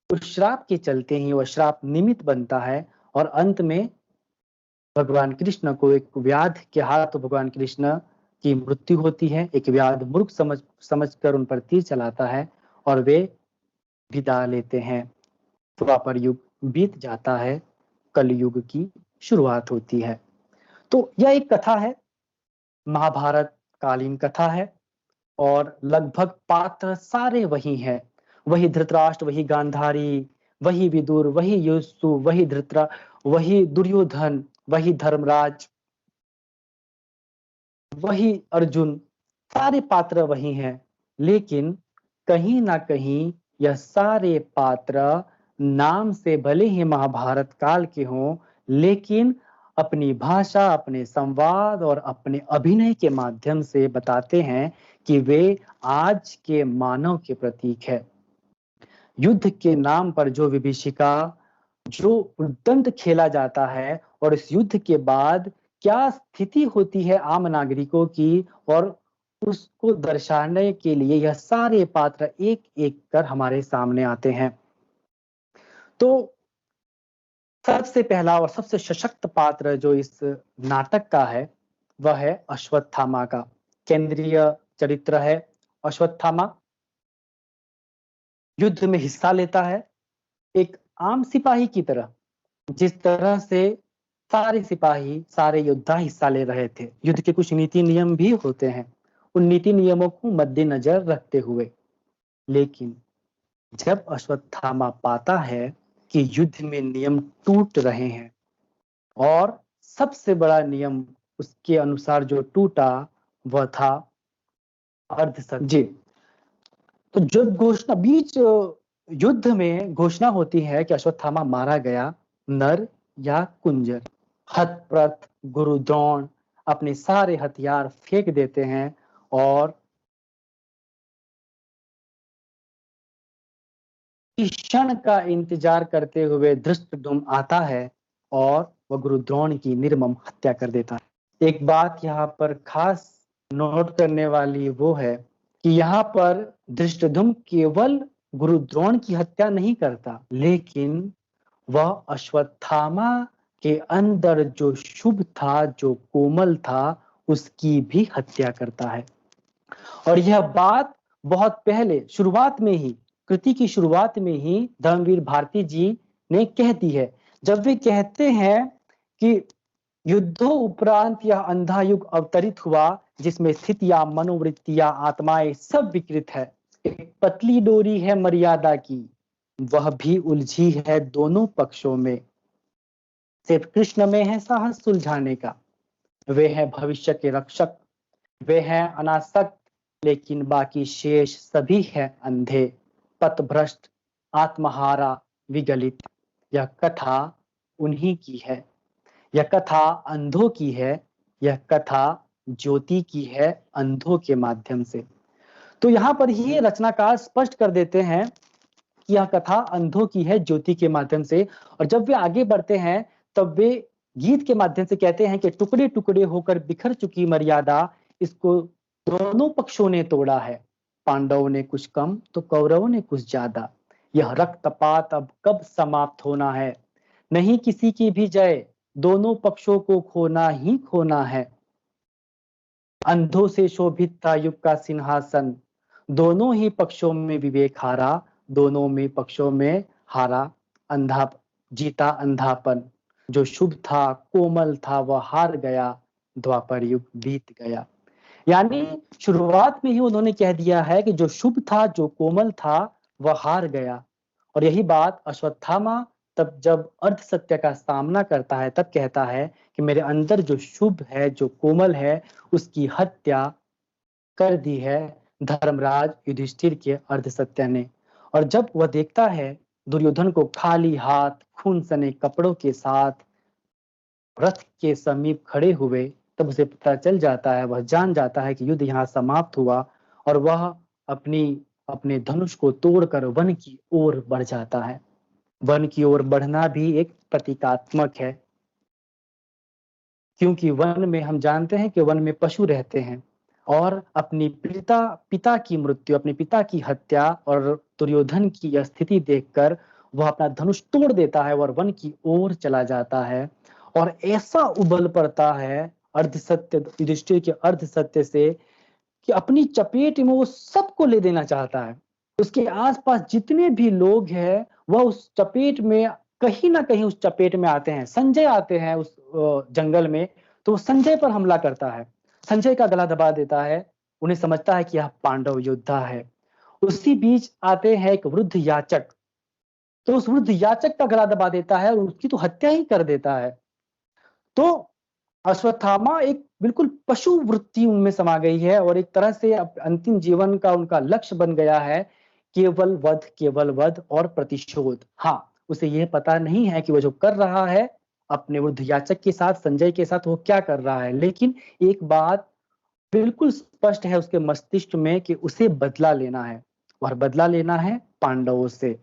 उस श्राप के चलते ही वह श्राप निमित्त बनता है, और अंत में भगवान कृष्ण को एक व्याध के हाथ भगवान कृष्ण की मृत्यु होती है। एक व्याध मूर्ख समझकर उन पर तीर चलाता है और वे विदा लेते हैं। द्वापर युग बीत जाता है, कलयुग की शुरुआत होती है। तो यह एक कथा है, महाभारत कालीन कथा है, और लगभग पात्र सारे वही हैं। वही धृतराष्ट्र, वही गांधारी, वही विदुर, वही युसु, वही दुर्योधन, वही धर्मराज, वही अर्जुन, सारे पात्र वही हैं। लेकिन कहीं ना कहीं यह सारे पात्र नाम से भले ही महाभारत काल के हों, लेकिन अपनी भाषा, अपने संवाद और अपने अभिनय के माध्यम से बताते हैं कि वे आज के मानव के प्रतीक है। युद्ध के नाम पर जो विभीषिका, जो उद्दंड खेला जाता है, और इस युद्ध के बाद क्या स्थिति होती है आम नागरिकों की, और उसको दर्शाने के लिए यह सारे पात्र एक एक कर हमारे सामने आते हैं। तो सबसे पहला और सबसे सशक्त पात्र जो इस नाटक का है वह है अश्वत्थामा का। केंद्रीय चरित्र है अश्वत्थामा। युद्ध में हिस्सा लेता है एक आम सिपाही की तरह, जिस तरह से सारे सिपाही, सारे योद्धा हिस्सा ले रहे थे। युद्ध के कुछ नीति नियम भी होते हैं, उन नीति नियमों को मद्देनजर रखते हुए। लेकिन जब अश्वत्थामा पाता है कि युद्ध में नियम टूट रहे हैं, और सबसे बड़ा नियम उसके अनुसार जो टूटा वह था अर्धसत्य। जी, तो जब घोषणा बीच युद्ध में घोषणा होती है कि अश्वत्थामा मारा गया, नर या कुंजर, हतप्रथ गुरु द्रोण अपने सारे हथियार फेंक देते हैं, और इस क्षण का इंतजार करते हुए धृष्टद्युम्न आता है और वह गुरु द्रोण की निर्मम हत्या कर देता है। एक बात यहाँ पर खास नोट करने वाली वो है कि यहाँ पर धृष्टद्युम्न केवल गुरु द्रोण की हत्या नहीं करता, लेकिन वह अश्वत्थामा के अंदर जो शुभ था, जो कोमल था, उसकी भी हत्या करता है। और यह बात बहुत पहले शुरुआत में ही, कृति की शुरुआत में ही धर्मवीर भारती जी ने कह दी है, जब वे कहते हैं कि युद्धों उपरांत यह अंधा युग अवतरित हुआ जिसमें स्थितियां, मनोवृत्तियां, आत्माएं सब विकृत है। एक पतली डोरी है मर्यादा की, वह भी उलझी है दोनों पक्षों में। सिर्फ कृष्ण में है साहस सुलझाने का। वे हैं भविष्य के रक्षक, वे हैं अनासक्त, लेकिन बाकी शेष सभी हैं अंधे, पथभ्रष्ट, आत्महारा, विगलित। यह कथा उन्हीं की है, यह कथा अंधों की है, यह कथा ज्योति की है अंधों के माध्यम से। तो यहाँ पर ही रचनाकार स्पष्ट कर देते हैं कि यह कथा अंधों की है ज्योति के माध्यम से। और जब वे आगे बढ़ते हैं तब वे गीत के माध्यम से कहते हैं कि टुकड़े टुकड़े होकर बिखर चुकी मर्यादा, इसको दोनों पक्षों ने तोड़ा है। पांडवों ने कुछ कम तो कौरवों ने कुछ ज्यादा। यह रक्तपात अब कब समाप्त होना है? नहीं किसी की भी जय, दोनों पक्षों को खोना ही खोना है। अंधों से शोभित था युग का सिंहासन, दोनों ही पक्षों में विवेक हारा, दोनों में पक्षों में हारा अंधा, जीता अंधापन। जो शुभ था, कोमल था, वह हार गया, द्वापर युग बीत गया। यानी शुरुआत में ही उन्होंने कह दिया है कि जो शुभ था, जो कोमल था, वह हार गया। और यही बात अश्वत्थामा तब जब अर्ध सत्य का सामना करता है तब कहता है कि मेरे अंदर जो शुभ है, जो कोमल है, उसकी हत्या कर दी है धर्मराज युधिष्ठिर के अर्ध सत्य ने। और जब वह देखता है दुर्योधन को खाली हाथ खून सने कपड़ों के साथ रथ के समीप खड़े हुए, तब उसे पता चल जाता है, वह जान जाता है कि युद्ध यहाँ समाप्त हुआ और वह अपने धनुष को तोड़कर वन की ओर बढ़ जाता है। वन की ओर बढ़ना भी एक प्रतीकात्मक है, क्योंकि वन में हम जानते हैं कि वन में पशु रहते हैं और अपनी पिता की मृत्यु, अपने पिता की हत्या और दुर्योधन की यह स्थिति देखकर वह अपना धनुष तोड़ देता है और वन की ओर चला जाता है और ऐसा उबल पड़ता है अर्ध सत्य युधिष्ठिर के अर्ध सत्य से कि अपनी चपेट में वो सबको ले देना चाहता है। उसके आसपास जितने भी लोग हैं वह उस चपेट में कहीं ना कहीं उस चपेट में आते हैं। संजय आते हैं उस जंगल में, तो वो संजय पर हमला करता है, संजय का गला दबा देता है। उन्हें समझता है कि यह पांडव योद्धा है। उसी बीच आते हैं एक वृद्ध याचक, तो उस वृद्ध याचक का गला दबा देता है और उसकी तो हत्या ही कर देता है। तो अश्वत्थामा एक बिल्कुल पशु वृत्ति उनमें समा गई है और एक तरह से अंतिम जीवन का उनका लक्ष्य बन गया है केवल वध और प्रतिशोध। हाँ, उसे यह पता नहीं है कि वो जो कर रहा है अपने वृद्ध याचक के साथ, संजय के साथ, वो क्या कर रहा है, लेकिन एक बात बिल्कुल स्पष्ट है उसके मस्तिष्क में कि उसे बदला लेना है और बदला लेना है पांडवों से।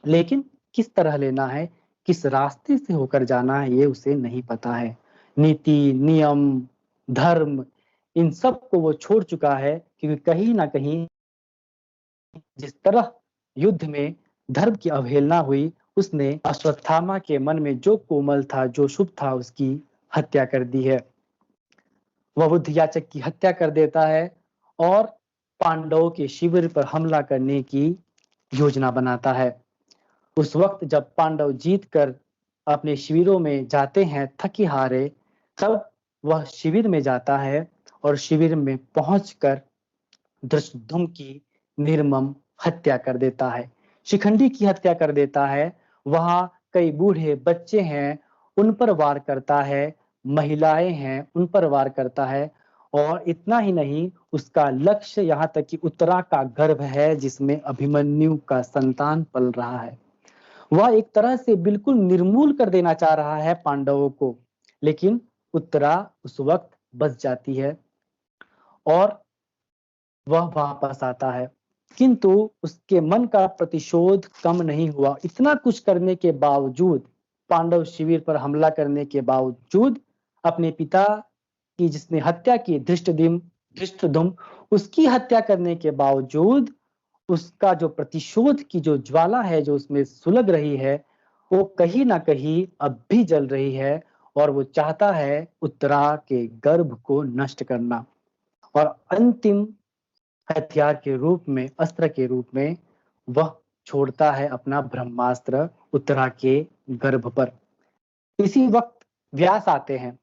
लेकिन किस तरह लेना है, किस रास्ते से होकर जाना है, ये उसे नहीं पता है। नीति, नियम, धर्म, इन सब को वो छोड़ चुका है, क्योंकि कहीं ना कहीं जिस तरह युद्ध में धर्म की अवहेलना हुई, उसने अश्वत्थामा के मन में जो कोमल था, जो शुभ था, उसकी हत्या कर दी है। वह बुद्ध याचक की हत्या कर देता है और पांडवों के शिविर पर हमला करने की योजना बनाता है। उस वक्त जब पांडव जीत कर अपने शिविरों में जाते हैं थके हारे, तब वह शिविर में जाता है और शिविर में पहुंचकर धृष्टद्युम्न की निर्मम हत्या कर देता है, शिखंडी की हत्या कर देता है। वहां कई बूढ़े बच्चे हैं, उन पर वार करता है, महिलाएं हैं, उन पर वार करता है। और इतना ही नहीं, उसका लक्ष्य यहाँ तक कि उत्तरा का गर्भ है जिसमें अभिमन्यु का संतान पल रहा है। वह एक तरह से बिल्कुल निर्मूल कर देना चाह रहा है पांडवों को, लेकिन उत्तरा उस वक्त बच जाती है और वह वापस आता है। किंतु उसके मन का प्रतिशोध कम नहीं हुआ। इतना कुछ करने के बावजूद, पांडव शिविर पर हमला करने के बावजूद, अपने पिता की जिसने हत्या की धृष्टद्युम्न, उसकी हत्या करने के बावजूद उसका जो प्रतिशोध की जो ज्वाला है, जो उसमें सुलग रही है, वो कहीं ना कहीं अब भी जल रही है और वो चाहता है उत्तरा के गर्भ को नष्ट करना। और अंतिम हथियार के रूप में, अस्त्र के रूप में, वह छोड़ता है अपना ब्रह्मास्त्र उत्तरा के गर्भ पर। इसी वक्त व्यास आते हैं।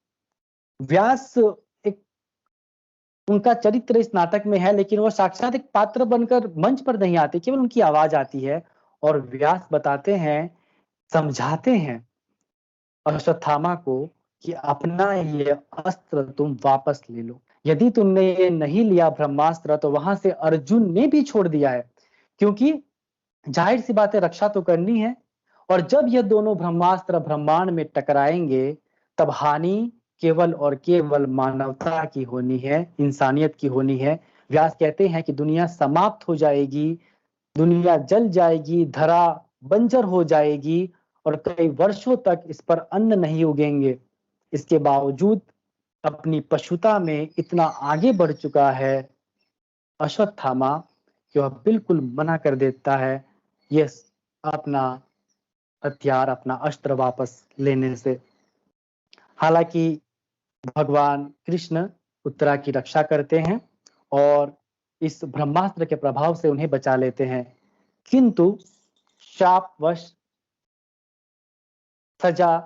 व्यास एक, उनका चरित्र इस नाटक में है, लेकिन वो साक्षात एक पात्र बनकर मंच पर नहीं आते, केवल उनकी आवाज आती है और व्यास बताते हैं, समझाते हैं अश्वत्थामा को कि अपना ये अस्त्र तुम वापस ले लो। यदि तुमने ये नहीं लिया ब्रह्मास्त्र, तो वहां से अर्जुन ने भी छोड़ दिया है, क्योंकि जाहिर सी बात है रक्षा तो करनी है। और जब ये दोनों ब्रह्मास्त्र ब्रह्मांड में टकराएंगे, तब हानि केवल और केवल मानवता की होनी है, इंसानियत की होनी है। व्यास कहते हैं कि दुनिया समाप्त हो जाएगी, दुनिया जल जाएगी, धरा बंजर हो जाएगी और कई वर्षों तक इस पर अन्न नहीं उगेंगे। इसके बावजूद अपनी पशुता में इतना आगे बढ़ चुका है अश्वत्थामा कि वह बिल्कुल मना कर देता है ये अपना हथियार, अपना अस्त्र वापस लेने से। हालांकि भगवान कृष्ण उत्तरा की रक्षा करते हैं और इस ब्रह्मास्त्र के प्रभाव से उन्हें बचा लेते हैं, किंतु शापवश सजा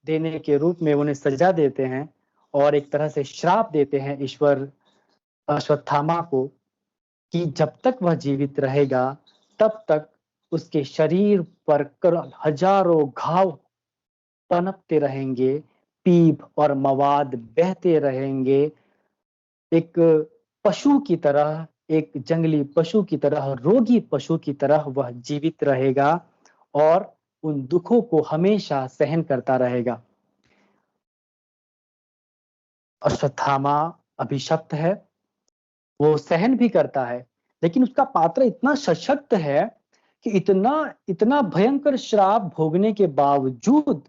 देने के रूप में उन्हें सजा देते हैं और एक तरह से श्राप देते हैं ईश्वर अश्वत्थामा को कि जब तक वह जीवित रहेगा तब तक उसके शरीर पर हजारों घाव पनपते रहेंगे, पीप और मवाद बहते रहेंगे। एक पशु की तरह, एक जंगली पशु की तरह, रोगी पशु की तरह वह जीवित रहेगा और उन दुखों को हमेशा सहन करता रहेगा। अश्वत्थामा अभिशप्त है, वो सहन भी करता है, लेकिन उसका पात्र इतना सशक्त है कि इतना इतना भयंकर श्राप भोगने के बावजूद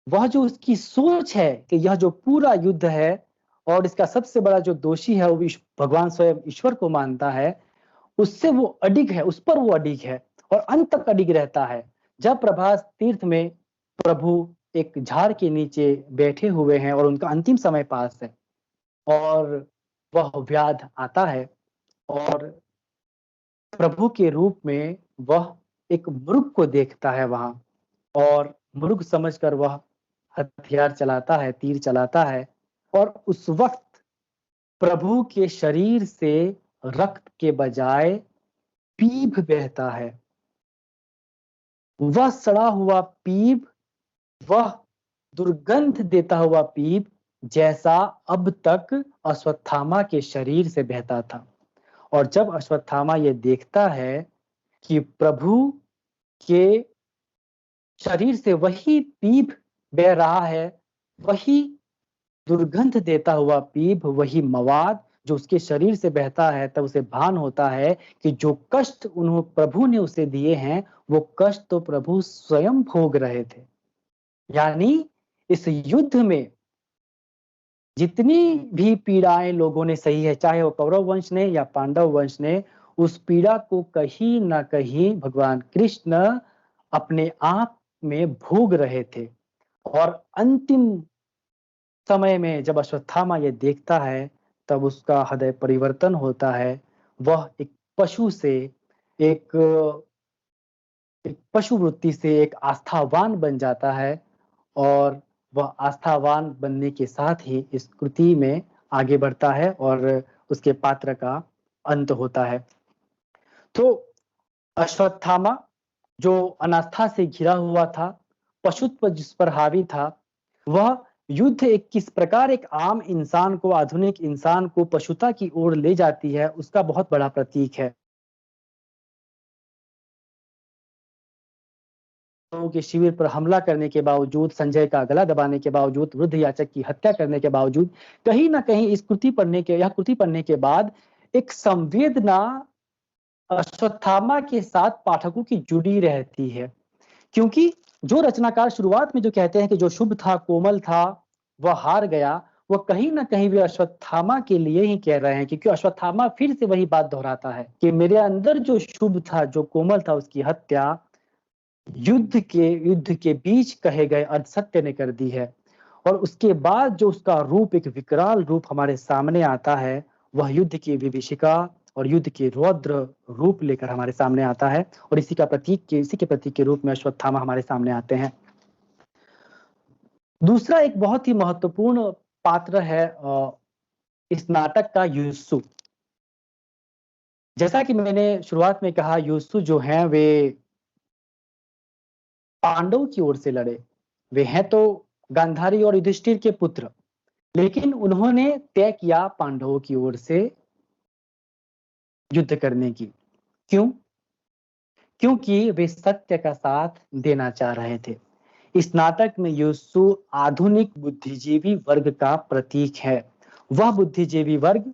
वह जो उसकी सोच है कि यह जो पूरा युद्ध है और इसका सबसे बड़ा जो दोषी है वो भगवान स्वयं ईश्वर को मानता है, उससे वो अडिग है, उस पर वो अडिग है और अंत तक अडिग रहता है। जब प्रभास तीर्थ में प्रभु एक झाड़ के नीचे बैठे हुए हैं और उनका अंतिम समय पास है और वह व्याध आता है और प्रभु के रूप में वह एक मृग को देखता है वहां, और मृग समझकर वह हथियार चलाता है, तीर चलाता है, और उस वक्त प्रभु के शरीर से रक्त के बजाय पीप बहता है। वह सड़ा हुआ पीप, वह दुर्गंध देता हुआ पीप जैसा अब तक अश्वत्थामा के शरीर से बहता था। और जब अश्वत्थामा ये देखता है कि प्रभु के शरीर से वही पीप बह रहा है, वही दुर्गंध देता हुआ पीप, वही मवाद जो उसके शरीर से बहता है, तब उसे भान होता है कि जो कष्ट उन्होंने प्रभु ने उसे दिए हैं वो कष्ट तो प्रभु स्वयं भोग रहे थे। यानी इस युद्ध में जितनी भी पीड़ाएं लोगों ने सही है, चाहे वो कौरव वंश ने या पांडव वंश ने, उस पीड़ा को कहीं ना कहीं भगवान कृष्ण अपने आप में भोग रहे थे। और अंतिम समय में जब अश्वत्थामा ये देखता है तब उसका हृदय परिवर्तन होता है। वह एक पशु से, एक एक पशु वृत्ति से एक आस्थावान बन जाता है और वह आस्थावान बनने के साथ ही इस कृति में आगे बढ़ता है और उसके पात्र का अंत होता है। तो अश्वत्थामा जो अनास्था से घिरा हुआ था, पशुत्व जिस पर हावी था, वह युद्ध एक किस प्रकार एक आम इंसान को, आधुनिक इंसान को पशुता की ओर ले जाती है, उसका बहुत बड़ा प्रतीक है। के शिविर पर हमला करने के बावजूद, संजय का गला दबाने के बावजूद, वृद्ध याचक की हत्या करने के बावजूद, कहीं ना कहीं इस कृति पढ़ने के, यह कृति पढ़ने के बाद एक संवेदना अश्वत्थामा के साथ पाठकों की जुड़ी रहती है। क्योंकि जो रचनाकार शुरुआत में जो कहते हैं कि जो शुभ था, कोमल था, वह हार गया, वह कहीं ना कहीं भी अश्वत्थामा के लिए ही कह रहे हैं, क्योंकि अश्वत्थामा फिर से वही बात दोहराता है कि मेरे अंदर जो शुभ था, जो कोमल था, उसकी हत्या युद्ध के बीच कहे गए असत्य ने कर दी है। और उसके बाद जो उसका रूप, एक विकराल रूप हमारे सामने आता है, वह युद्ध की विभीषिका और युद्ध के रौद्र रूप लेकर हमारे सामने आता है, और इसी के प्रतीक के रूप में अश्वत्थामा हमारे सामने आते हैं। दूसरा एक बहुत ही महत्वपूर्ण पात्र है इस नाटक का, युसु। जैसा कि मैंने शुरुआत में कहा, युसु जो हैं वे पांडव की ओर से लड़े। वे हैं तो गांधारी और युधिष्ठिर के पुत्र, लेकिन उन्होंने तय किया पांडवों की ओर से युद्ध करने की। क्यों? क्योंकि वे सत्य का साथ देना चाह रहे थे। इस नाटक में युसु आधुनिक बुद्धिजीवी वर्ग का प्रतीक है। वह बुद्धिजीवी वर्ग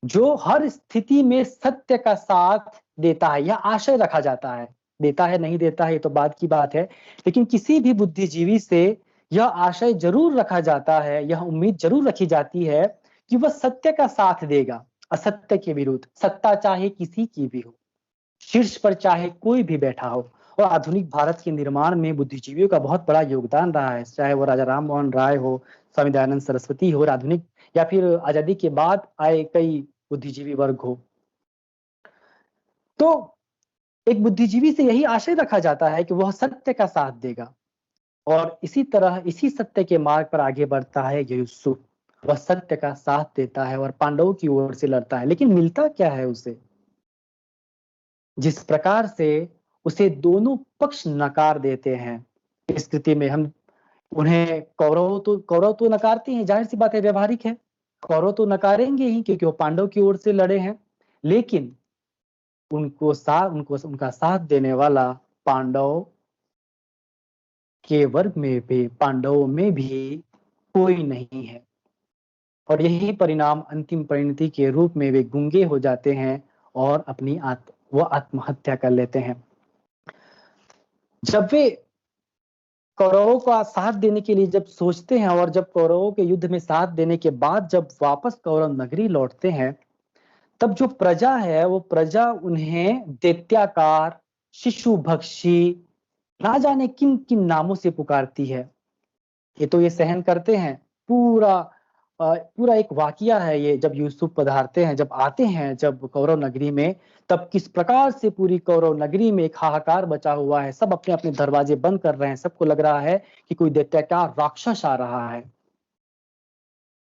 जो हर स्थिति में सत्य का साथ देता है, यह आशय रखा जाता है। देता है नहीं देता है ये तो बात की बात है, लेकिन किसी भी बुद्धिजीवी से यह आशय जरूर रखा जाता है, यह उम्मीद जरूर रखी जाती है कि वह सत्य का साथ देगा असत्य के विरुद्ध। सत्ता चाहे किसी की भी हो, शीर्ष पर चाहे कोई भी बैठा हो। और आधुनिक भारत के निर्माण में बुद्धिजीवियों का बहुत बड़ा योगदान रहा है, चाहे वो राजा राम मोहन राय हो, स्वामी दयानंद सरस्वती हो, आधुनिक या फिर आजादी के बाद आए कई बुद्धिजीवी वर्ग हो। तो एक बुद्धिजीवी से यही आशय रखा जाता है कि वह सत्य का साथ देगा, और इसी तरह इसी सत्य के मार्ग पर आगे बढ़ता है युसु। वह सत्य का साथ देता है और पांडवों की ओर से लड़ता है, लेकिन मिलता क्या है उसे? जिस प्रकार से उसे दोनों पक्ष नकार देते हैं। इस स्थिति में हम उन्हें कौरव तो नकारते हैं, जाहिर सी बात है, व्यवहारिक है, कौरव तो नकारेंगे ही क्योंकि वो पांडव की ओर से लड़े हैं। लेकिन उनको उनका साथ देने वाला पांडव के वर्ग में भी, पांडवों में भी कोई नहीं है। और यही परिणाम अंतिम परिणति के रूप में वे गूंगे हो जाते हैं और वो आत्महत्या कर लेते हैं। जब वे कौरवों का साथ देने के लिए जब सोचते हैं और जब कौरवों के युद्ध में साथ देने के बाद जब वापस कौरव नगरी लौटते हैं, तब जो प्रजा है वो प्रजा उन्हें दैत्याकार, शिशुभक्षी, ना जाने किन किन नामों से पुकारती है। ये तो ये सहन करते हैं। पूरा एक वाकया है ये, जब यूसुफ पधारते हैं, जब आते हैं जब कौरव नगरी में, तब किस प्रकार से पूरी कौरव नगरी में एक हाहाकार बचा हुआ है। सब अपने अपने दरवाजे बंद कर रहे हैं, सबको लग रहा है कि कोई दैत्याकार राक्षस आ रहा है।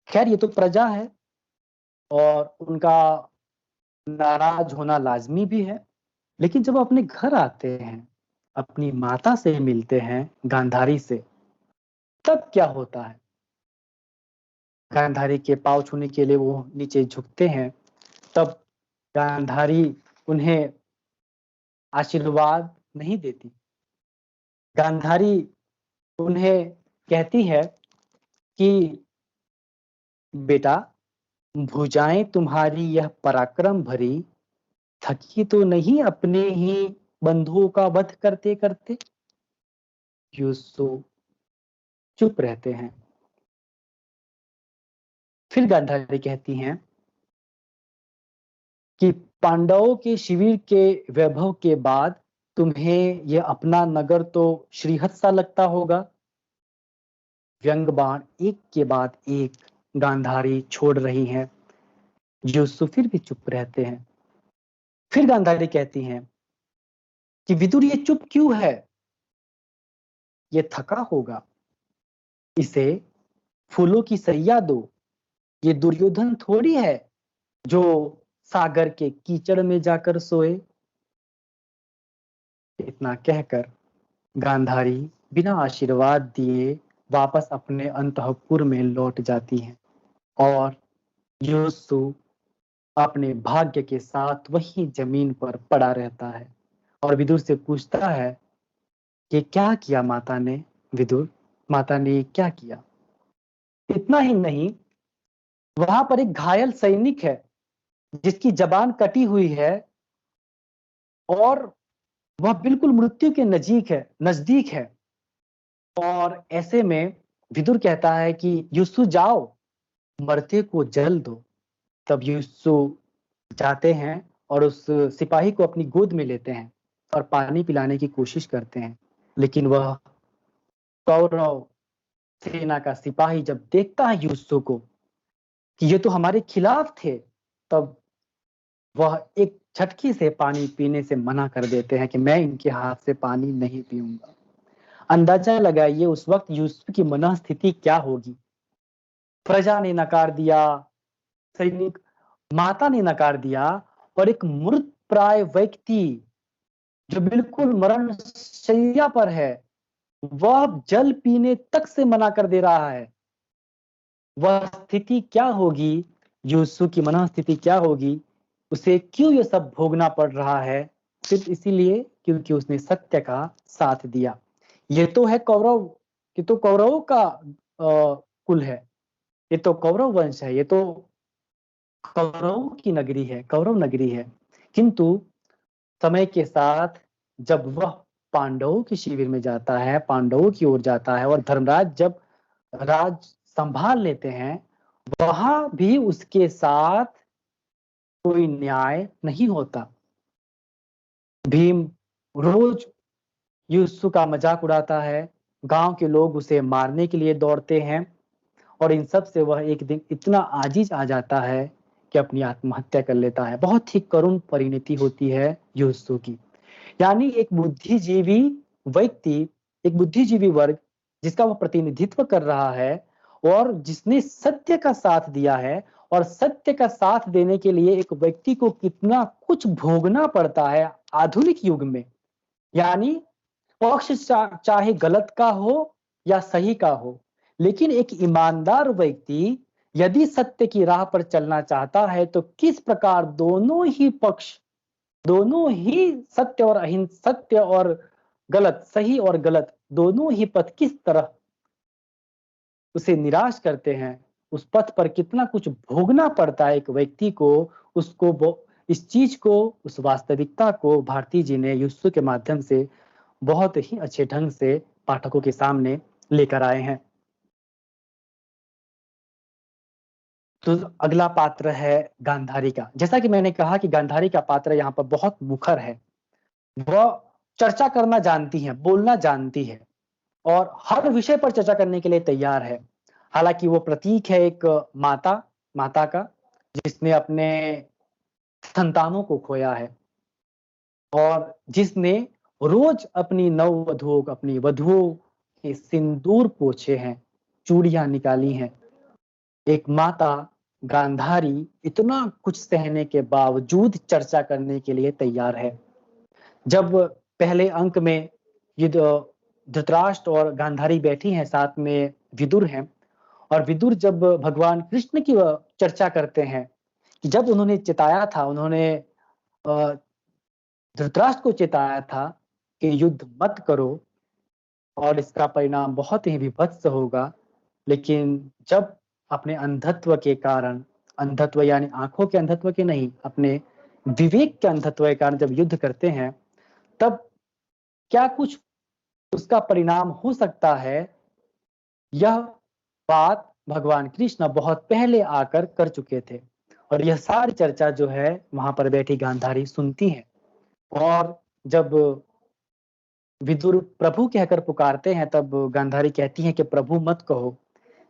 खैर ये तो प्रजा है और उनका नाराज होना लाजमी भी है। लेकिन जब अपने घर आते हैं, अपनी माता से मिलते हैं, गांधारी से, तब क्या होता है? गांधारी के पांव छूने के लिए वो नीचे झुकते हैं, तब गांधारी उन्हें आशीर्वाद नहीं देती। गांधारी उन्हें कहती है कि बेटा, भुजाएं तुम्हारी यह पराक्रम भरी, थकी तो नहीं अपने ही बंधुओं का वध करते करते? यूसुफ चुप रहते हैं। फिर गांधारी कहती हैं कि पांडवों के शिविर के वैभव के बाद तुम्हें यह अपना नगर तो श्रीहत सा लगता होगा। व्यंग बाण एक के बाद एक गांधारी छोड़ रही हैं। यूसुफ फिर भी चुप रहते हैं। फिर गांधारी कहती हैं कि विदुर ये चुप क्यों है? ये थका होगा, इसे फूलों की सैया दो। ये दुर्योधन थोड़ी है जो सागर के कीचड़ में जाकर सोए। इतना कहकर गांधारी बिना आशीर्वाद दिए वापस अपने अंतःपुर में लौट जाती हैं और यूसुफ अपने भाग्य के साथ वही जमीन पर पड़ा रहता है और विदुर से पूछता है कि क्या किया माता ने? विदुर, माता ने क्या किया? इतना ही नहीं, वहां पर एक घायल सैनिक है जिसकी जबान कटी हुई है और वह बिल्कुल मृत्यु के नजदीक है। और ऐसे में विदुर कहता है कि यूसुफ जाओ, मरते को जल दो। तब यूसुफ जाते हैं और उस सिपाही को अपनी गोद में लेते हैं और पानी पिलाने की कोशिश करते हैं। लेकिन वह कौरव सेना का सिपाही जब देखता है यूसुफ को कि ये तो हमारे खिलाफ थे, तब वह एक झटके से पानी पीने से मना कर देते हैं कि मैं इनके हाथ से पानी नहीं पीऊंगा। अंदाजा लगाइए उस वक्त यूसुफ की मनस्थिति क्या होगी। प्रजा ने नकार दिया, सैनिक, माता ने नकार दिया, और एक मृत प्राय व्यक्ति जो बिल्कुल मरण शैया पर है, वह जल पीने तक से मना कर दे रहा है। वह स्थिति क्या होगी, यूसुफ की मनस्थिति क्या होगी? उसे क्यों ये सब भोगना पड़ रहा है? सिर्फ इसीलिए क्योंकि उसने सत्य का साथ दिया। ये तो है कौरव, ये तो कौरवों का कुल है, ये तो कौरव वंश है, ये तो कौरवों की नगरी है, कौरव नगरी है। किंतु समय के साथ जब वह पांडवों के शिविर में जाता है, पांडवों की ओर जाता है और धर्मराज जब राज संभाल लेते हैं, वहां भी उसके साथ कोई न्याय नहीं होता। भीम रोज यूसुफ का मजाक उड़ाता है, गांव के लोग उसे मारने के लिए दौड़ते हैं और इन सब से वह एक दिन इतना आजिज आ जाता है कि अपनी आत्महत्या कर लेता है। बहुत ही करुण परिणति होती है यूसुफ की। यानी एक बुद्धिजीवी व्यक्ति, एक बुद्धिजीवी वर्ग जिसका वह प्रतिनिधित्व कर रहा है और जिसने सत्य का साथ दिया है, और सत्य का साथ देने के लिए एक व्यक्ति को कितना कुछ भोगना पड़ता है आधुनिक युग में। यानी पक्ष चाहे गलत का हो या सही का हो, लेकिन एक ईमानदार व्यक्ति यदि सत्य की राह पर चलना चाहता है तो किस प्रकार दोनों ही पक्ष, दोनों ही सत्य और अहिंसा, सत्य और गलत, सही और गलत दोनों ही पथ किस तरह उसे निराश करते हैं, उस पथ पर कितना कुछ भोगना पड़ता है एक व्यक्ति को, इस चीज को, उस वास्तविकता को भारती जी ने युसु के माध्यम से बहुत ही अच्छे ढंग से पाठकों के सामने लेकर आए हैं। तो अगला पात्र है गांधारी का। जैसा कि मैंने कहा कि गांधारी का पात्र यहाँ पर बहुत मुखर है, वह चर्चा करना जानती है, बोलना जानती है और हर विषय पर चर्चा करने के लिए तैयार है। हालांकि वो प्रतीक है एक माता का, जिसने अपने संतानों को खोया है और जिसने रोज अपनी नववधुओं, अपनी वधुओं के सिंदूर पोछे हैं, चूड़ियां निकाली हैं। एक माता गांधारी इतना कुछ सहने के बावजूद चर्चा करने के लिए तैयार है। जब पहले अंक में धृतराष्ट्र और गांधारी बैठी हैं, साथ में विदुर हैं, और विदुर जब भगवान कृष्ण की चर्चा करते हैं कि जब उन्होंने चेताया था, उन्होंने धृतराष्ट्र को चेताया था कि युद्ध मत करो और इसका परिणाम बहुत ही विभत्स होगा, लेकिन जब अपने अंधत्व के कारण, अंधत्व यानी आंखों के अंधत्व के नहीं, अपने विवेक के अंधत्व के कारण जब युद्ध करते हैं, तब क्या कुछ उसका परिणाम हो सकता है, यह बात भगवान कृष्ण बहुत पहले आकर कर चुके थे। और यह सारी चर्चा जो है वहां पर बैठी गांधारी सुनती है। और जब विदुर प्रभु कहकर पुकारते हैं, तब गांधारी कहती है कि प्रभु मत कहो,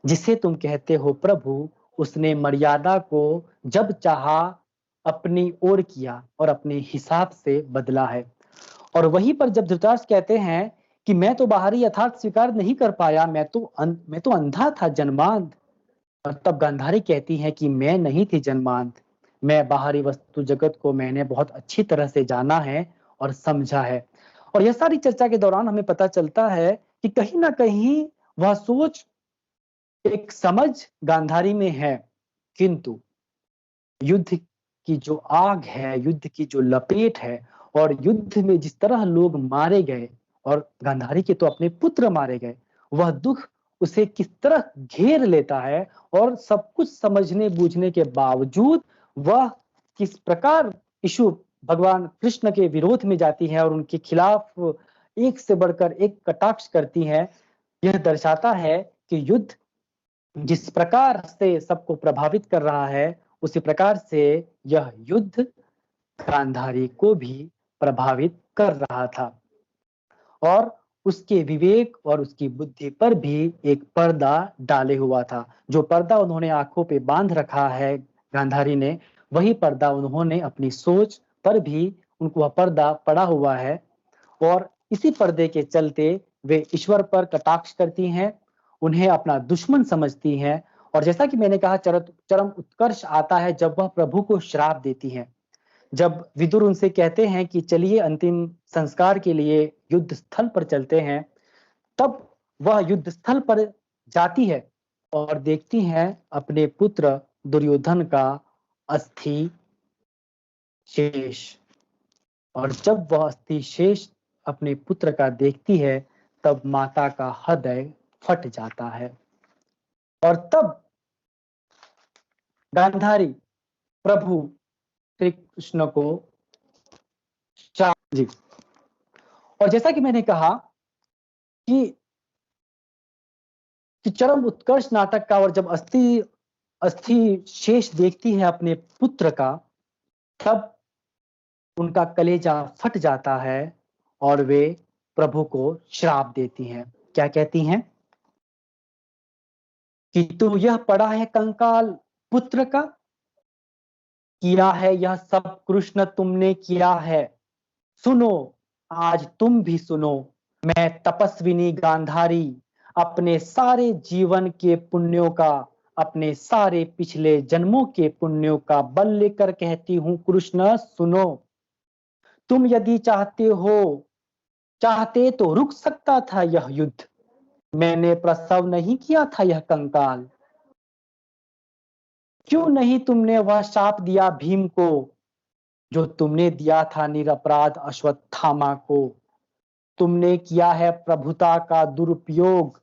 जिसे तुम कहते हो प्रभु, उसने मर्यादा को जब चाहा अपनी ओर किया और अपने हिसाब से बदला है। और वहीं पर जब धृतराष्ट्र कहते हैं कि मैं तो बाहरी यथार्थ स्वीकार नहीं कर पाया, मैं तो अंधा था, जन्मांध, और तब गांधारी कहती है कि मैं नहीं थी जन्मांध, मैं बाहरी वस्तु जगत को मैंने बहुत अच्छी तरह से जाना है और समझा है। और यह सारी चर्चा के दौरान हमें पता चलता है कि कहीं ना कहीं वह सोच, एक समझ गांधारी में है, किंतु युद्ध की जो आग है, युद्ध की जो लपेट है, और युद्ध में जिस तरह लोग मारे गए और गांधारी के तो अपने पुत्र मारे गए, वह दुख उसे किस तरह घेर लेता है, और सब कुछ समझने बूझने के बावजूद वह किस प्रकार यीशु भगवान कृष्ण के विरोध में जाती है और उनके खिलाफ एक से बढ़कर एक कटाक्ष करती है। यह दर्शाता है कि युद्ध जिस प्रकार से सबको प्रभावित कर रहा है, उसी प्रकार से यह युद्ध गांधारी को भी प्रभावित कर रहा था और उसके विवेक और उसकी बुद्धि पर भी एक पर्दा डाले हुआ था। जो पर्दा उन्होंने आंखों पे बांध रखा है गांधारी ने, वही पर्दा उन्होंने अपनी सोच पर भी, उनको वह पर्दा पड़ा हुआ है और इसी पर्दे के चलते वे ईश्वर पर कटाक्ष करती हैं, उन्हें अपना दुश्मन समझती हैं। और जैसा कि मैंने कहा, चरम उत्कर्ष आता है जब वह प्रभु को श्राप देती हैं। जब विदुर उनसे कहते हैं कि चलिए अंतिम संस्कार के लिए युद्ध स्थल पर चलते हैं, तब वह युद्ध स्थल पर जाती है और देखती हैं अपने पुत्र दुर्योधन का अस्थि शेष। और जब वह अस्थि शेष अपने पुत्र का देखती है, तब माता का हृदय फट जाता है। और तब गांधारी प्रभु श्री कृष्ण को जी। और जैसा कि मैंने कहा कि चरम उत्कर्ष नाटक का, और जब अस्थि शेष देखती है अपने पुत्र का, तब उनका कलेजा फट जाता है और वे प्रभु को श्राप देती हैं। क्या कहती हैं कि तू यह पड़ा है कंकाल पुत्र का, किया है यह सब कृष्ण तुमने किया है, सुनो आज तुम भी सुनो, मैं तपस्विनी गांधारी अपने सारे जीवन के पुण्यों का, अपने सारे पिछले जन्मों के पुण्यों का बल लेकर कहती हूँ कृष्ण सुनो, तुम यदि चाहते तो रुक सकता था यह युद्ध। मैंने प्रसव नहीं किया था यह कंकाल। क्यों नहीं तुमने वह शाप दिया भीम को, जो तुमने दिया था निरपराध अश्वत्थामा को। तुमने किया है प्रभुता का दुरुपयोग।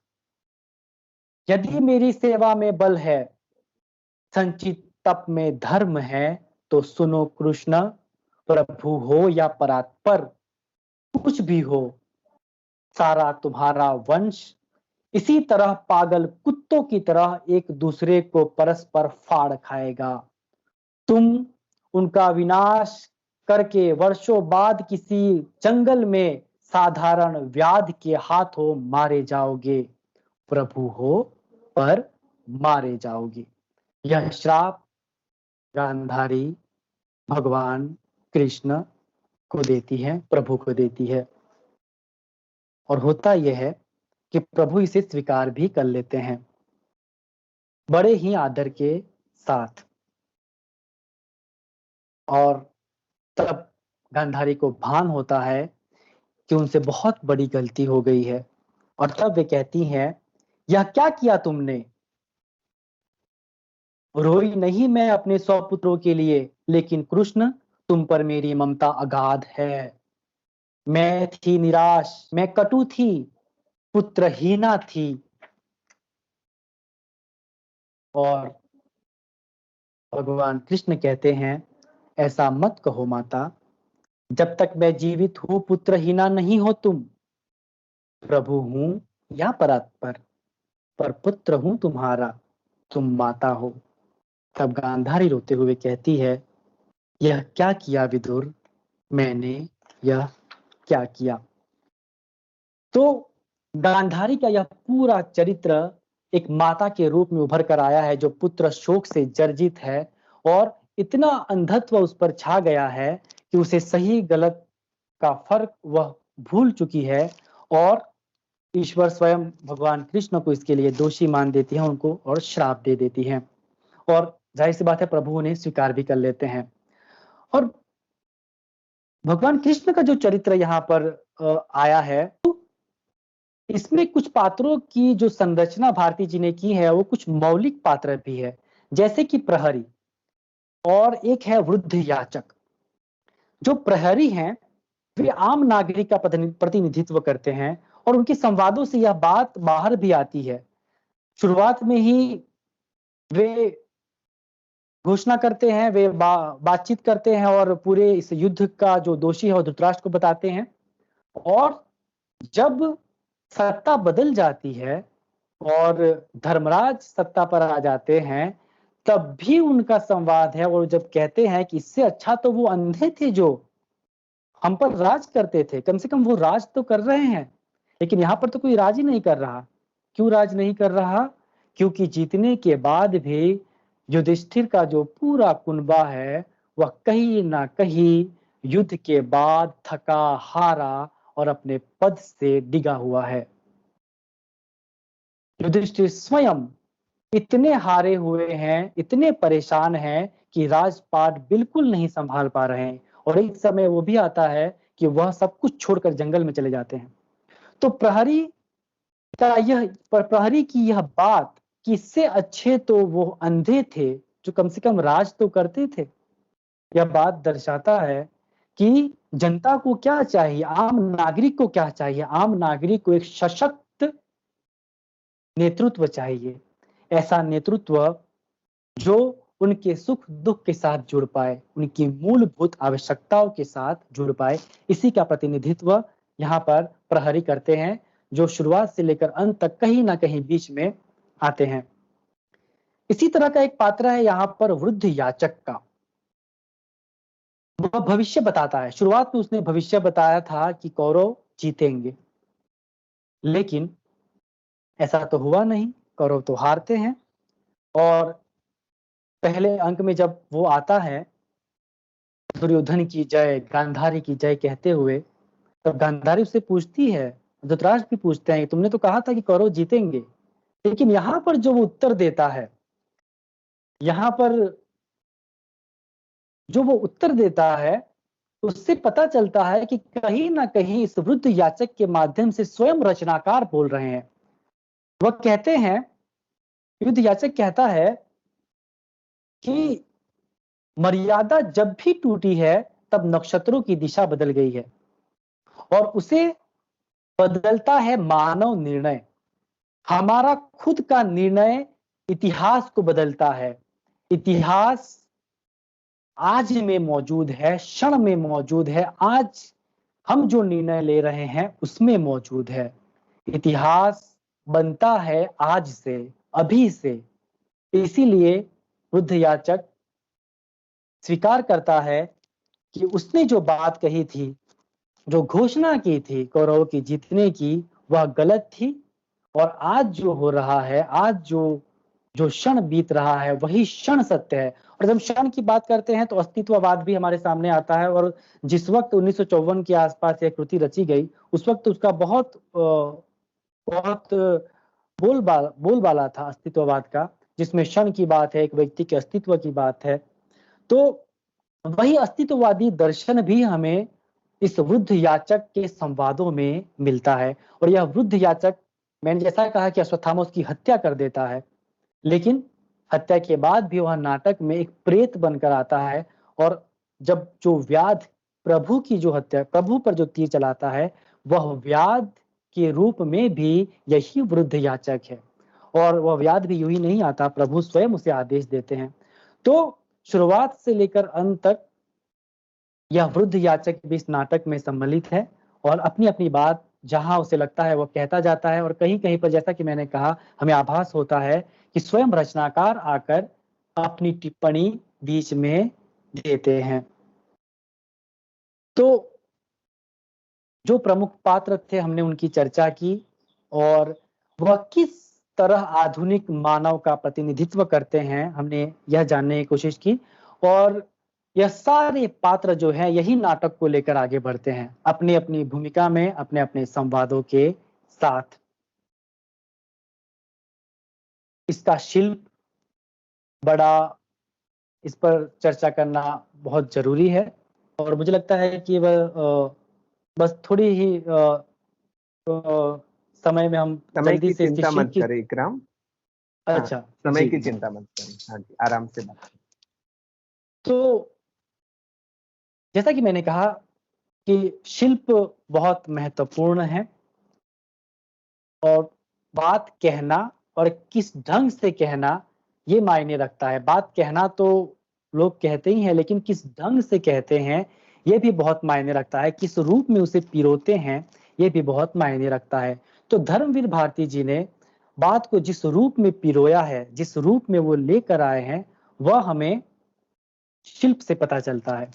यदि मेरी सेवा में बल है, संचित तप में धर्म है, तो सुनो कृष्ण, प्रभु हो या परात्पर, कुछ भी हो, सारा तुम्हारा वंश इसी तरह पागल कुत्तों की तरह एक दूसरे को परस्पर फाड़ खाएगा। तुम उनका विनाश करके वर्षों बाद किसी जंगल में साधारण व्याध के हाथों मारे जाओगे। प्रभु हो पर मारे जाओगे। यह श्राप गांधारी भगवान कृष्ण को देती है, प्रभु को देती है। और होता यह है कि प्रभु इसे स्वीकार भी कर लेते हैं बड़े ही आदर के साथ। और तब गांधारी को भान होता है कि उनसे बहुत बड़ी गलती हो गई है, और तब वे कहती हैं, यह क्या किया तुमने? रोई नहीं मैं अपने 100 पुत्रों के लिए, लेकिन कृष्ण तुम पर मेरी ममता अगाध है। मैं थी निराश, मैं कटु थी, पुत्रहीना थी। और भगवान कृष्ण कहते हैं, ऐसा मत कहो माता, जब तक मैं जीवित हूं पुत्रहीना नहीं हो तुम। प्रभु हूं या परात्पर, पर पुत्र हूं तुम्हारा, तुम माता हो। तब गांधारी रोते हुए कहती है, यह क्या किया विदुर, मैंने यह क्या किया? तो गांधारी का यह पूरा चरित्र एक माता के रूप में उभर कर आया है, जो पुत्र शोक से जर्जित है और इतना अंधत्व उस पर छा गया है कि उसे सही गलत का फर्क वह भूल चुकी है। और ईश्वर स्वयं भगवान कृष्ण को इसके लिए दोषी मान देती है उनको, और श्राप दे देती है। और जाहिर सी बात है प्रभु उन्हें स्वीकार भी कर लेते हैं। और भगवान कृष्ण का जो चरित्र यहाँ पर आया है, तो इसमें कुछ पात्रों की जो संरचना भारती जी ने की है वो कुछ मौलिक पात्र भी है, जैसे कि प्रहरी, और एक है वृद्ध याचक। जो प्रहरी हैं वे आम नागरिक का प्रतिनिधित्व करते हैं, और उनके संवादों से यह बात बाहर भी आती है। शुरुआत में ही वे घोषणा करते हैं, वे बातचीत करते हैं और पूरे इस युद्ध का जो दोषी है वो धृतराष्ट्र को बताते हैं। और जब सत्ता बदल जाती है और धर्मराज सत्ता पर आ जाते हैं, तब भी उनका संवाद है। और जब कहते हैं कि इससे अच्छा तो वो अंधे थे जो हम पर राज करते थे, कम से कम वो राज तो कर रहे हैं, लेकिन यहाँ पर तो कोई राज ही नहीं कर रहा। क्यों राज नहीं कर रहा? क्योंकि जीतने के बाद भी युधिष्ठिर का जो पूरा कुनबा है वह कहीं ना कहीं युद्ध के बाद थका हारा और अपने पद से डिगा हुआ है। युधिष्ठिर स्वयं इतने हारे हुए हैं, इतने परेशान हैं कि राजपाट बिल्कुल नहीं संभाल पा रहे हैं। और एक समय वो भी आता है कि वह सब कुछ छोड़कर जंगल में चले जाते हैं। तो प्रहरी की यह बात कि इससे अच्छे तो वो अंधे थे जो कम से कम राज तो करते थे, यह बात दर्शाता है कि जनता को क्या चाहिए, आम नागरिक को क्या चाहिए। आम नागरिक को एक सशक्त नेतृत्व चाहिए, ऐसा नेतृत्व जो उनके सुख दुख के साथ जुड़ पाए, उनकी मूलभूत आवश्यकताओं के साथ जुड़ पाए। इसी का प्रतिनिधित्व यहाँ पर प्रहरी करते हैं, जो शुरुआत से लेकर अंत तक कहीं ना कहीं बीच में आते हैं। इसी तरह का एक पात्र है यहाँ पर वृद्ध याचक का। वह भविष्य बताता है। शुरुआत में उसने भविष्य बताया था कि कौरव जीतेंगे, लेकिन ऐसा तो हुआ नहीं, कौरव तो हारते हैं। और पहले अंक में जब वो आता है दुर्योधन की जय, गांधारी की जय कहते हुए, तब गांधारी उससे पूछती है, धृतराष्ट्र भी पूछते हैं, तुमने तो कहा था कि कौरव जीतेंगे। लेकिन यहाँ पर जो वो उत्तर देता है यहाँ पर जो वो उत्तर देता है उससे पता चलता है कि कहीं ना कहीं इस वृद्ध याचक के माध्यम से स्वयं रचनाकार बोल रहे हैं। वह कहते हैं, वृद्ध याचक कहता है कि मर्यादा जब भी टूटी है तब नक्षत्रों की दिशा बदल गई है और उसे बदलता है मानव निर्णय। हमारा खुद का निर्णय इतिहास को बदलता है। इतिहास आज में मौजूद है, क्षण में मौजूद है। आज हम जो निर्णय ले रहे हैं उसमें मौजूद है। इतिहास बनता है आज से, अभी से। इसीलिए वृद्ध याचक स्वीकार करता है कि उसने जो बात कही थी, जो घोषणा की थी कौरवों की जीतने की, वह गलत थी। और आज जो हो रहा है, आज जो जो क्षण बीत रहा है, वही क्षण सत्य है। और जब क्षण की बात करते हैं तो अस्तित्ववाद भी हमारे सामने आता है। और जिस वक्त 1954 के आसपास यह कृति रची गई, उस वक्त उसका बहुत बोलबाला था अस्तित्ववाद का, जिसमें क्षण की बात है, एक व्यक्ति के अस्तित्व की बात है। तो वही अस्तित्ववादी दर्शन भी हमें इस वृद्ध याचक के संवादों में मिलता है। और यह वृद्ध याचक, मैंने जैसा कहा कि अश्वत्थामा उसकी हत्या कर देता है, लेकिन हत्या के बाद भी वह नाटक में एक प्रेत बनकर आता है। और जब जो व्याध, प्रभु की जो हत्या, प्रभु पर जो तीर चलाता है, वह व्याध के रूप में भी यही वृद्ध याचक है। और वह व्याध भी यूं ही नहीं आता, प्रभु स्वयं उसे आदेश देते हैं। तो शुरुआत से लेकर अंत तक यह वृद्ध याचक भी इस नाटक में सम्मिलित है और अपनी अपनी बात जहां उसे लगता है वो कहता जाता है। और कहीं कहीं पर, जैसा कि मैंने कहा, हमें आभास होता है कि स्वयं रचनाकार आकर अपनी टिप्पणी बीच में देते हैं। तो जो प्रमुख पात्र थे, हमने उनकी चर्चा की और वह किस तरह आधुनिक मानव का प्रतिनिधित्व करते हैं, हमने यह जानने की कोशिश की। और यह सारे पात्र जो है यही नाटक को लेकर आगे बढ़ते हैं अपनी अपनी भूमिका में, अपने अपने संवादों के साथ। इसका शिल्प बड़ा, इस पर चर्चा करना बहुत जरूरी है। और मुझे लगता है कि वह बस थोड़ी ही समय में हम समय जल्दी की से इसके चिंता शिल्प मत की। करें इकराम। हाँ, अच्छा समय जी की जी। चिंता मत करें। हाँ जी, आराम से बात करें। तो जैसा कि मैंने कहा कि शिल्प बहुत महत्वपूर्ण है और बात कहना और किस ढंग से कहना, ये मायने रखता है। बात कहना तो लोग कहते ही हैं, लेकिन किस ढंग से कहते हैं ये भी बहुत मायने रखता है। किस रूप में उसे पिरोते हैं ये भी बहुत मायने रखता है। तो धर्मवीर भारती जी ने बात को जिस रूप में पिरोया है, जिस रूप में वो लेकर आए हैं, वह हमें शिल्प से पता चलता है।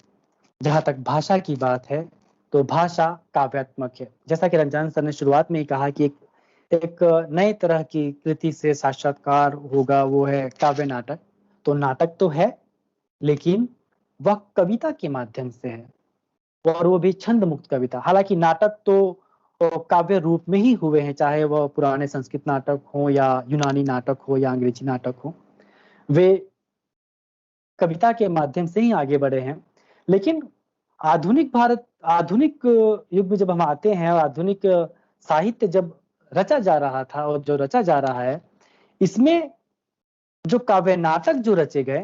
जहां तक भाषा की बात है तो भाषा काव्यात्मक है। जैसा कि रंजान सर ने शुरुआत में ही कहा कि एक नए तरह की कृति से साक्षात्कार होगा, वो है काव्य नाटक। तो नाटक तो है, लेकिन वह कविता के माध्यम से है और वो भी छंद मुक्त कविता। हालांकि नाटक तो काव्य रूप में ही हुए हैं, चाहे वह पुराने संस्कृत नाटक हो या यूनानी नाटक हो या अंग्रेजी नाटक हो, वे कविता के माध्यम से ही आगे बढ़े हैं। लेकिन आधुनिक युग में जब हम आते हैं और आधुनिक साहित्य जब रचा जा रहा था और जो रचा जा रहा है, इसमें जो काव्य नाटक जो रचे गए,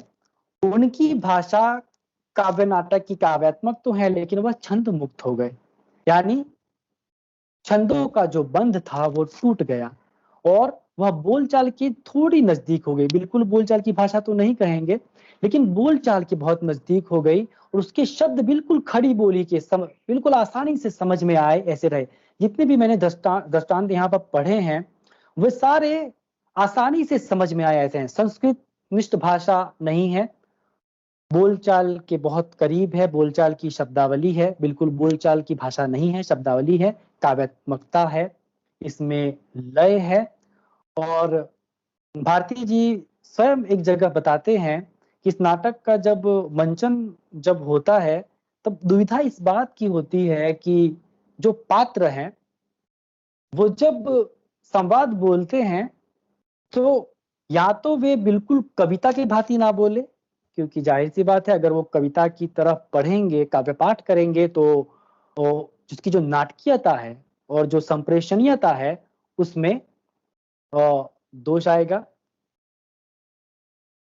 उनकी भाषा काव्य नाटक की काव्यात्मक तो है, लेकिन वह छंद मुक्त हो गए। यानी छंदों का जो बंध था वो टूट गया और वह बोलचाल के थोड़ी नजदीक हो गई। बिल्कुल बोलचाल की भाषा तो नहीं कहेंगे, लेकिन बोलचाल के बहुत नजदीक हो गई और उसके शब्द बिल्कुल खड़ी बोली के बिल्कुल आसानी से समझ में आए ऐसे रहे। जितने भी मैंने दृष्टांत यहाँ पर पढ़े हैं, वे सारे आसानी से समझ में आए ऐसे हैं। संस्कृत निष्ठ भाषा नहीं है, बोलचाल के बहुत करीब है, बोलचाल की शब्दावली है, बिल्कुल बोलचाल की भाषा नहीं है, शब्दावली है, काव्यात्मकता है, इसमें लय है। और भारती जी स्वयं एक जगह बताते हैं कि इस नाटक का जब मंचन जब होता है, तब दुविधा इस बात की होती है कि जो पात्र हैं वो जब संवाद बोलते हैं तो या तो वे बिल्कुल कविता की भांति ना बोले, क्योंकि जाहिर सी बात है अगर वो कविता की तरह पढ़ेंगे, काव्य पाठ करेंगे तो जिसकी जो नाटकीयता है और जो संप्रेषणीयता है उसमें दोष आएगा।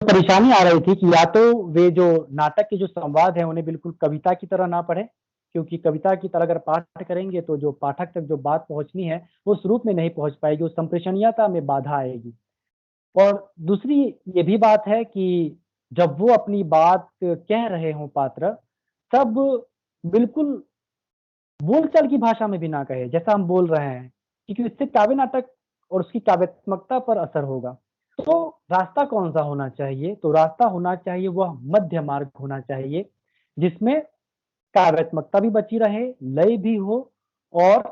परेशानी आ रही थी कि या तो वे जो नाटक के जो संवाद है उन्हें बिल्कुल कविता की तरह ना पढ़े, क्योंकि कविता की तरह अगर पाठ करेंगे तो जो पाठक तक जो बात पहुंचनी है वो उस रूप में नहीं पहुंच पाएगी, उस संप्रेषणीयता में बाधा आएगी। और दूसरी ये भी बात है कि जब वो अपनी बात कह रहे हों पात्र, तब बिल्कुल बोलचाल की भाषा में भी ना कहे जैसा हम बोल रहे हैं, क्योंकि इससे काव्य नाटक और उसकी काव्यात्मकता पर असर होगा। तो रास्ता कौन सा होना चाहिए? तो रास्ता होना चाहिए वह मध्य मार्ग होना चाहिए, जिसमें काव्यात्मकता भी बची रहे, लय भी हो और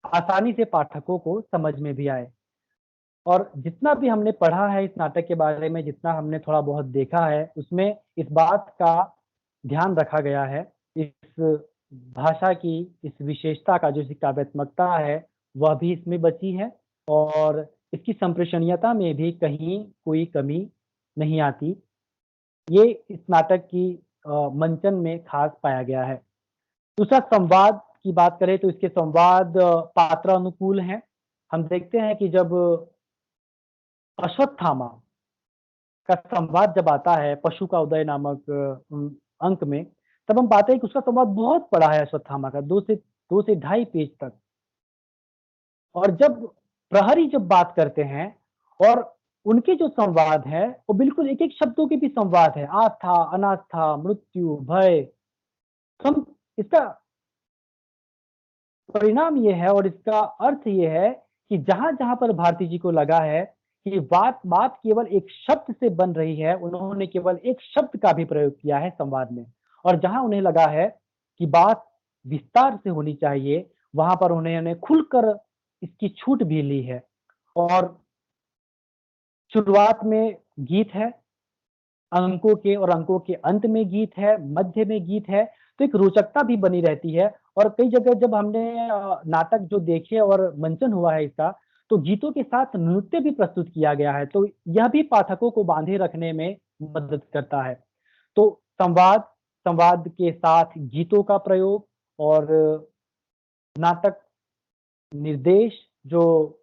आसानी से पाठकों को समझ में भी आए। और जितना भी हमने पढ़ा है इस नाटक के बारे में, जितना हमने थोड़ा बहुत देखा है, उसमें इस बात का ध्यान रखा गया है, इस भाषा की इस विशेषता का जो इसकी काव्यात्मकता है, वह भी इसमें बची है और इसकी संप्रेषणीयता में भी कहीं कोई कमी नहीं आती। ये इस नाटक की मंचन में खास पाया गया है। दूसरा संवाद की बात करें तो इसके संवाद पात्र अनुकूल हैं। हम देखते हैं कि जब अश्वत्थामा का संवाद जब आता है पशु का उदय नामक अंक में, तब हम पाते हैं कि उसका संवाद बहुत बड़ा है अश्वत्थामा का, 2 से ढाई पेज तक। और जब प्रहरी जब बात करते हैं और उनके जो संवाद है वो बिल्कुल एक-एक शब्दों के भी संवाद है। आस्था, अनास्था, मृत्यु, भय। हम इसका परिणाम ये है और इसका अर्थ ये है कि जहाँ-जहाँ पर भारती जी को लगा है कि बात बात केवल एक शब्द से बन रही है, उन्होंने केवल एक शब्द का भी प्रयोग किया है संवाद में। और जहाँ उन्हें लगा है कि बात विस्तार से होनी चाहिए, वहाँ पर उन्होंने खुलकर इसकी छूट भी ली है। और शुरुआत में गीत है, अंकों के और अंकों के अंत में गीत है, मध्य में गीत है, तो एक रोचकता भी बनी रहती है। और कई जगह जब हमने नाटक जो देखे और मंचन हुआ है इसका, तो गीतों के साथ नृत्य भी प्रस्तुत किया गया है, तो यह भी पाठकों को बांधे रखने में मदद करता है। तो संवाद, संवाद के साथ गीतों का प्रयोग और नाटक निर्देश जो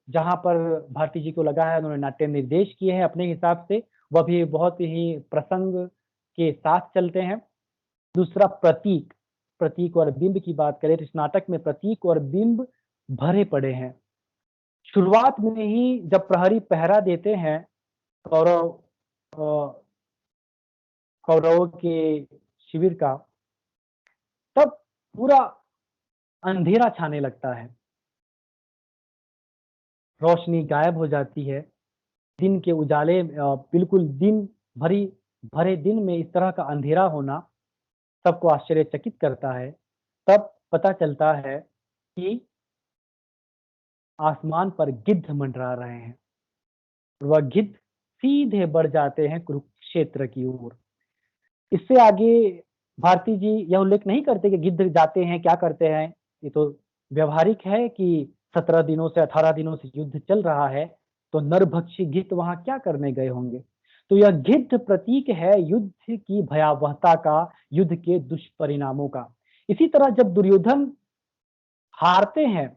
जहाँ पर भारती जी को लगा है उन्होंने नाट्य निर्देश किए हैं अपने हिसाब से, वह भी बहुत ही प्रसंग के साथ चलते हैं। दूसरा प्रतीक, प्रतीक और बिंब की बात करें तो इस नाटक में प्रतीक और बिंब भरे पड़े हैं। शुरुआत में ही जब प्रहरी पहरा देते हैं कौरव कौरवों के शिविर का, तब पूरा अंधेरा छाने लगता है, रोशनी गायब हो जाती है। दिन के उजाले बिल्कुल दिन भरी भरे दिन में इस तरह का अंधेरा होना सबको आश्चर्यचकित करता है। तब पता चलता है कि आसमान पर गिद्ध मंडरा रहे हैं। वह गिद्ध सीधे बढ़ जाते हैं कुरुक्षेत्र की ओर। इससे आगे भारती जी यह उल्लेख नहीं करते कि गिद्ध जाते हैं, क्या करते हैं। ये तो व्यवहारिक है कि 17 दिनों से 18 दिनों से युद्ध चल रहा है, तो नरभक्षी गिद्ध वहां क्या करने गए होंगे। तो यह गिद्ध प्रतीक है युद्ध की भयावहता का, युद्ध के दुष्परिणामों का। इसी तरह जब दुर्योधन हारते हैं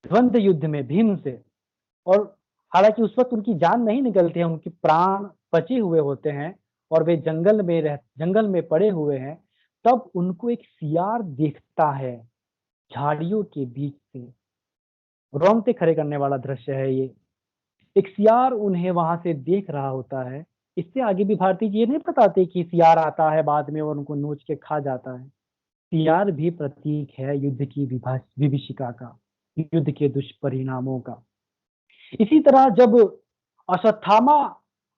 द्वंद्व युद्ध में भीम से, और हालांकि उस वक्त उनकी जान नहीं निकलती है, उनके प्राण बचे हुए होते हैं और वे जंगल में पड़े हुए हैं, तब उनको एक सियार देखता है झाड़ियों के बीच से। रोंगटे खड़े करने वाला दृश्य है ये। एक सियार उन्हें वहां से देख रहा होता है। इससे आगे भी भारती जी ये नहीं बताते कि सियार आता है बाद में और उनको नोच के खा जाता है। सियार भी प्रतीक है युद्ध की विभीषिका का, युद्ध के दुष्परिणामों का। इसी तरह जब अश्वत्थामा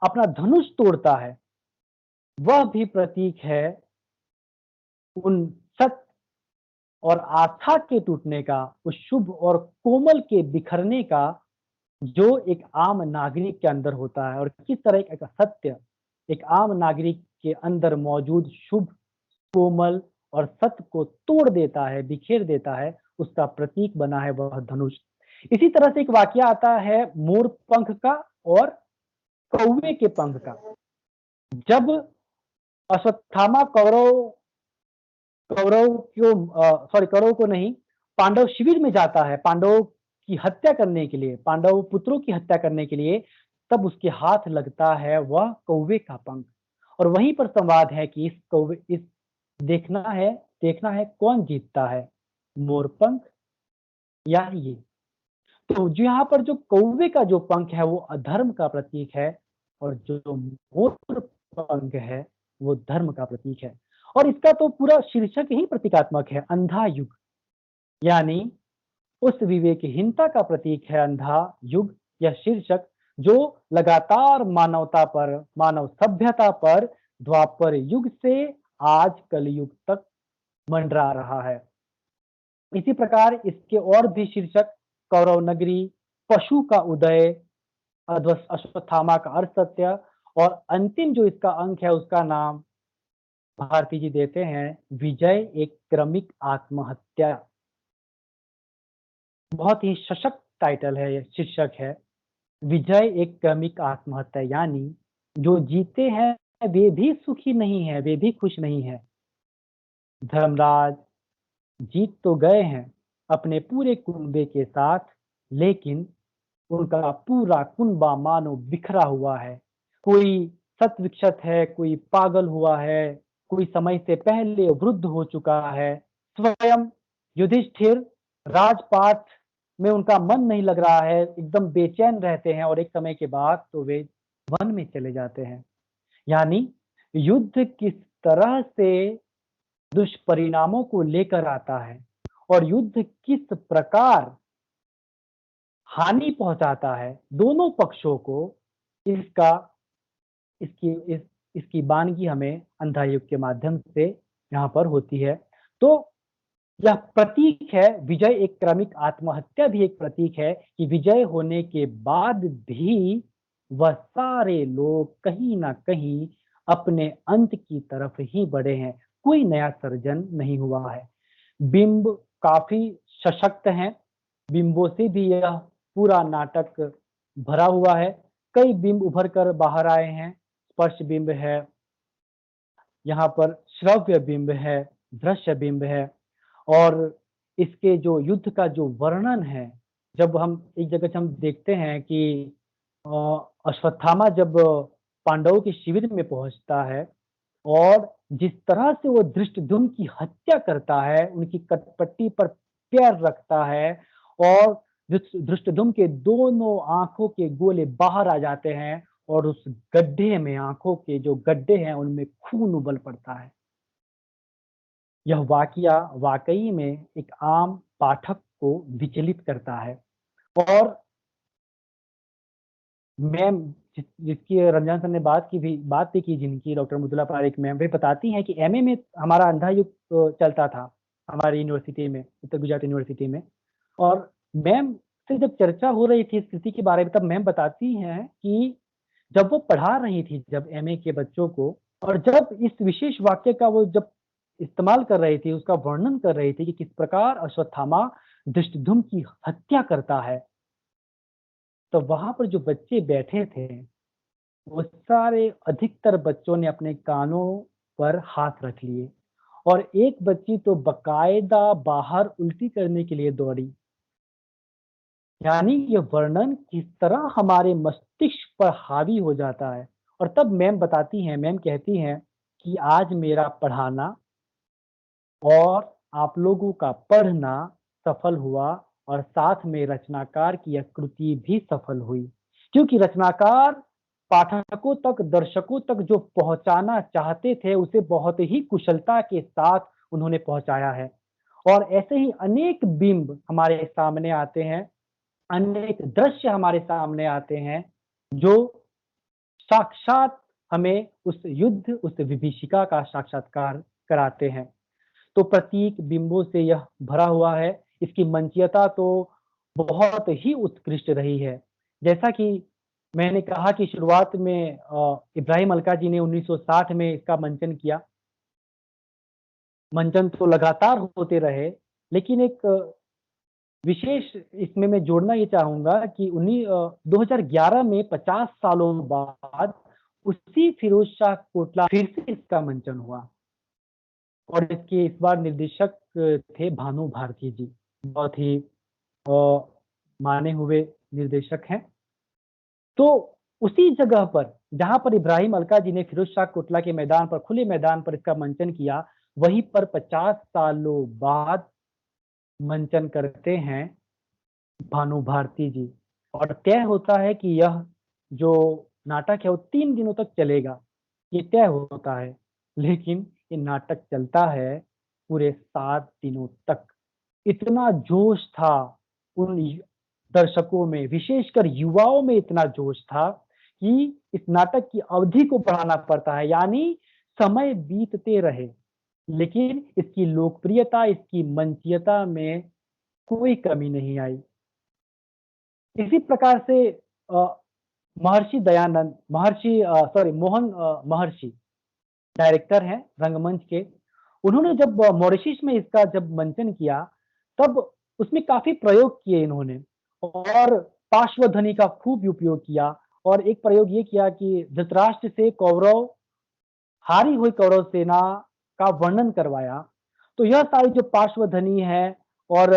अपना धनुष तोड़ता है, वह भी प्रतीक है उन सत्य और आस्था के टूटने का, उस शुभ और कोमल के बिखरने का जो एक आम नागरिक के अंदर होता है, और किस तरह एक सत्य एक आम नागरिक के अंदर मौजूद शुभ, कोमल और सत्य को तोड़ देता है, बिखेर देता है, उसका प्रतीक बना है वह धनुष। इसी तरह से एक वाकया आता है मोर पंख का और कौवे के पंख का। जब अश्वत्थामा कौरव को नहीं, पांडव शिविर में जाता है पांडवों की हत्या करने के लिए, पांडव पुत्रों की हत्या करने के लिए, तब उसके हाथ लगता है वह कौवे का पंख। और वहीं पर संवाद है कि इस देखना है कौन जीतता है, मोरपंख या ये। तो जो यहाँ पर जो कौवे का जो पंख है वो अधर्म का प्रतीक है, और जो मोर पंख है वो धर्म का प्रतीक है। और इसका तो पूरा शीर्षक ही प्रतीकात्मक है, अंधा युग, यानी उस विवेकहीनता का प्रतीक है अंधा युग। यह शीर्षक जो लगातार मानवता पर, मानव सभ्यता पर द्वापर युग से आज कलयुग तक मंडरा रहा है। इसी प्रकार इसके और भी शीर्षक, कौरव नगरी, पशु का उदय, अश्वत्थामा का अर्धसत्य, और अंतिम जो इसका अंक है उसका नाम भारती जी देते हैं, विजय एक क्रमिक आत्महत्या। बहुत ही सशक्त टाइटल है, ये शीर्षक है, विजय एक क्रमिक आत्महत्या, यानी जो जीते हैं वे भी सुखी नहीं है, वे भी खुश नहीं है। धर्मराज जीत तो गए हैं अपने पूरे कुनबे के साथ, लेकिन उनका पूरा कुनबा मानो बिखरा हुआ है। कोई शत-विक्षत है, कोई पागल हुआ है, कोई समय से पहले वृद्ध हो चुका है। स्वयं युधिष्ठिर राजपाट में उनका मन नहीं लग रहा है, एकदम बेचैन रहते हैं, और एक समय के बाद तो वे वन में चले जाते हैं। यानी युद्ध किस तरह से दुष्परिणामों को लेकर आता है, और युद्ध किस प्रकार हानि पहुंचाता है दोनों पक्षों को, इसका इसकी इस इसकी वानगी हमें अंधा युग के माध्यम से यहाँ पर होती है। तो यह प्रतीक है, विजय एक क्रमिक आत्महत्या भी एक प्रतीक है कि विजय होने के बाद भी वह सारे लोग कहीं ना कहीं अपने अंत की तरफ ही बढ़े हैं, कोई नया सर्जन नहीं हुआ है। बिंब काफी सशक्त हैं, बिंबों से भी यह पूरा नाटक भरा हुआ है। कई बिंब उभर कर बाहर आए हैं, स्पर्श बिंब है, यहाँ पर श्रव्य बिंब है, दृश्य बिंब है, और इसके जो युद्ध का जो वर्णन है, जब हम एक जगह से हम देखते हैं कि अश्वत्थामा जब पांडवों के शिविर में पहुंचता है, और जिस तरह से वो धृष्टद्युम्न की हत्या करता है, उनकी कटपट्टी पर पैर रखता है, और धृष्टद्युम्न के दोनों आंखों के गोले बाहर आ जाते हैं, और उस गड्ढे में, आंखों के जो गड्ढे हैं उनमें खून उबल पड़ता है। यह वाकया वाकई में एक आम पाठक को विचलित करता है। और मैम जिसकी रंजन सर ने बात भी की, जिनकी डॉक्टर मृदुला पारेख मैम, वे बताती हैं कि एमए में हमारा अंधा युग चलता था हमारी यूनिवर्सिटी में, उत्तर गुजरात यूनिवर्सिटी में। और मैम से जब चर्चा हो रही थी स्थिति के बारे में, तब मैम बताती हैं कि जब वो पढ़ा रही थी जब एमए के बच्चों को, और जब इस विशेष वाक्य का वो जब इस्तेमाल कर रही थी, उसका वर्णन कर रही थी कि किस प्रकार अश्वत्थामा धृष्टद्युम्न की हत्या करता है, तो वहां पर जो बच्चे बैठे थे वो सारे, अधिकतर बच्चों ने अपने कानों पर हाथ रख लिए, और एक बच्ची तो बकायदा बाहर उल्टी करने के लिए दौड़ी। यानी ये वर्णन किस तरह हमारे मस्तिष्क पर हावी हो जाता है। और तब मैम बताती हैं, मैम कहती हैं कि आज मेरा पढ़ाना और आप लोगों का पढ़ना सफल हुआ, और साथ में रचनाकार की यह कृति भी सफल हुई, क्योंकि रचनाकार पाठकों तक, दर्शकों तक जो पहुंचाना चाहते थे उसे बहुत ही कुशलता के साथ उन्होंने पहुंचाया है। और ऐसे ही अनेक बिंब हमारे सामने आते हैं, अनेक दृश्य हमारे सामने आते हैं, जो साक्षात हमें उस युद्ध, उस विभीषिका का साक्षात्कार कराते हैं। तो प्रतीक बिंबों से यह भरा हुआ है। इसकी मंचीयता तो बहुत ही उत्कृष्ट रही है। जैसा कि मैंने कहा कि शुरुआत में इब्राहिम अलका जी ने 1960 में इसका मंचन किया। मंचन तो लगातार होते रहे, लेकिन एक विशेष इसमें मैं जोड़ना ये चाहूंगा कि 2011 में 50 सालों बाद उसी फिरोज शाह कोटला फिर से इसका मंचन हुआ और इसके इस बार निर्देशक थे भानु भारती जी, बहुत ही माने हुए निर्देशक हैं। तो उसी जगह पर जहां पर इब्राहिम अलका जी ने फिरोज शाह कोटला के मैदान पर, खुले मैदान पर इसका मंचन किया, वहीं पर 50 सालों बाद मंचन करते हैं भानु भारती जी। और तय होता है कि यह जो नाटक है वो 3 दिनों तक चलेगा, ये तय होता है। लेकिन ये नाटक चलता है पूरे 7 दिनों तक। इतना जोश था उन दर्शकों में, विशेषकर युवाओं में इतना जोश था कि इस नाटक की अवधि को बढ़ाना पड़ता है, यानी समय बीतते रहे लेकिन इसकी लोकप्रियता, इसकी मंचीयता में कोई कमी नहीं आई। इसी प्रकार से महर्षि दयानंद, मोहन महर्षि डायरेक्टर हैं रंगमंच के। उन्होंने जब मॉरिशस में इसका जब मंचन किया तब उसमें काफी प्रयोग किए इन्होंने और पार्श्वध्वनि का खूब उपयोग किया। और एक प्रयोग ये किया कि धृतराष्ट्र से कौरव, हारी हुई कौरव सेना का वर्णन करवाया। तो यह सारी जो पार्श्वध्वनि है और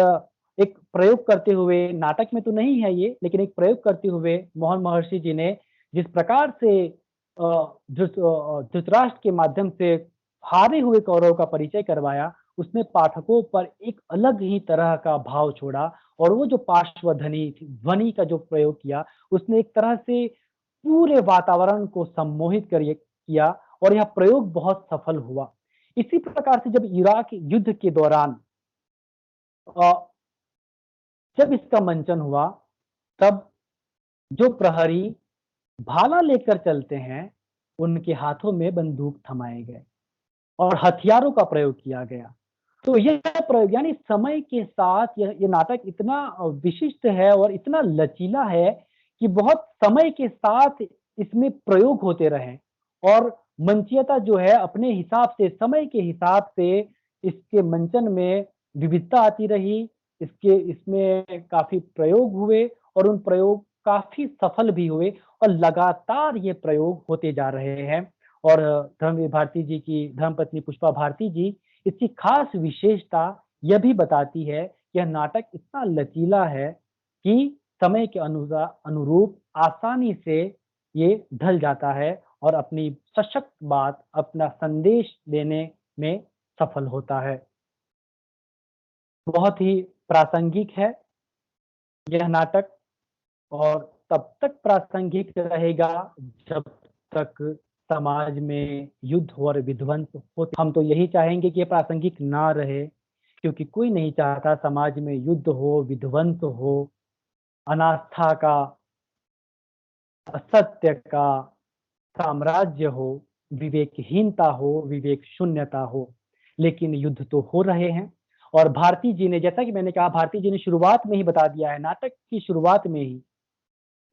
एक प्रयोग करते हुए, नाटक में तो नहीं है ये, लेकिन एक प्रयोग करते हुए मोहन महर्षि जी ने जिस प्रकार से धृतराष्ट्र के माध्यम से हारे हुए कौरव का परिचय करवाया, उसने पाठकों पर एक अलग ही तरह का भाव छोड़ा। और वो जो पार्श्वध्वनि ध्वनि का जो प्रयोग किया, उसने एक तरह से पूरे वातावरण को सम्मोहित किया और यह प्रयोग बहुत सफल हुआ। इसी प्रकार से जब इराक युद्ध के दौरान जब इसका मंचन हुआ, तब जो प्रहरी भाला लेकर चलते हैं, उनके हाथों में बंदूक थमाए गए और हथियारों का प्रयोग किया गया। तो यह प्रयोग, यानी समय के साथ ये नाटक इतना विशिष्ट है और इतना लचीला है कि बहुत समय के साथ इसमें प्रयोग होते रहे और मंचीयता जो है अपने हिसाब से, समय के हिसाब से इसके मंचन में विविधता आती रही। इसमें काफी प्रयोग हुए और उन प्रयोग काफी सफल भी हुए और लगातार ये प्रयोग होते जा रहे हैं। और धर्मवीर भारती जी की धर्मपत्नी पुष्पा भारती जी, इसकी खास विशेषता यह भी बताती है कि यह नाटक इतना लचीला है कि समय के अनुरूप आसानी से ये ढल जाता है और अपनी सशक्त बात, अपना संदेश देने में सफल होता है। बहुत ही प्रासंगिक है यह नाटक और तब तक प्रासंगिक रहेगा जब तक समाज में युद्ध और विध्वंस हो। हम तो यही चाहेंगे कि ये प्रासंगिक ना रहे, क्योंकि कोई नहीं चाहता समाज में युद्ध हो, विध्वंस हो, अनास्था का, असत्य का साम्राज्य हो, विवेकहीनता हो, विवेक शून्यता हो। लेकिन युद्ध तो हो रहे हैं। और भारती जी ने, जैसा कि मैंने कहा, भारती जी ने शुरुआत में ही बता दिया है, नाटक की शुरुआत में ही,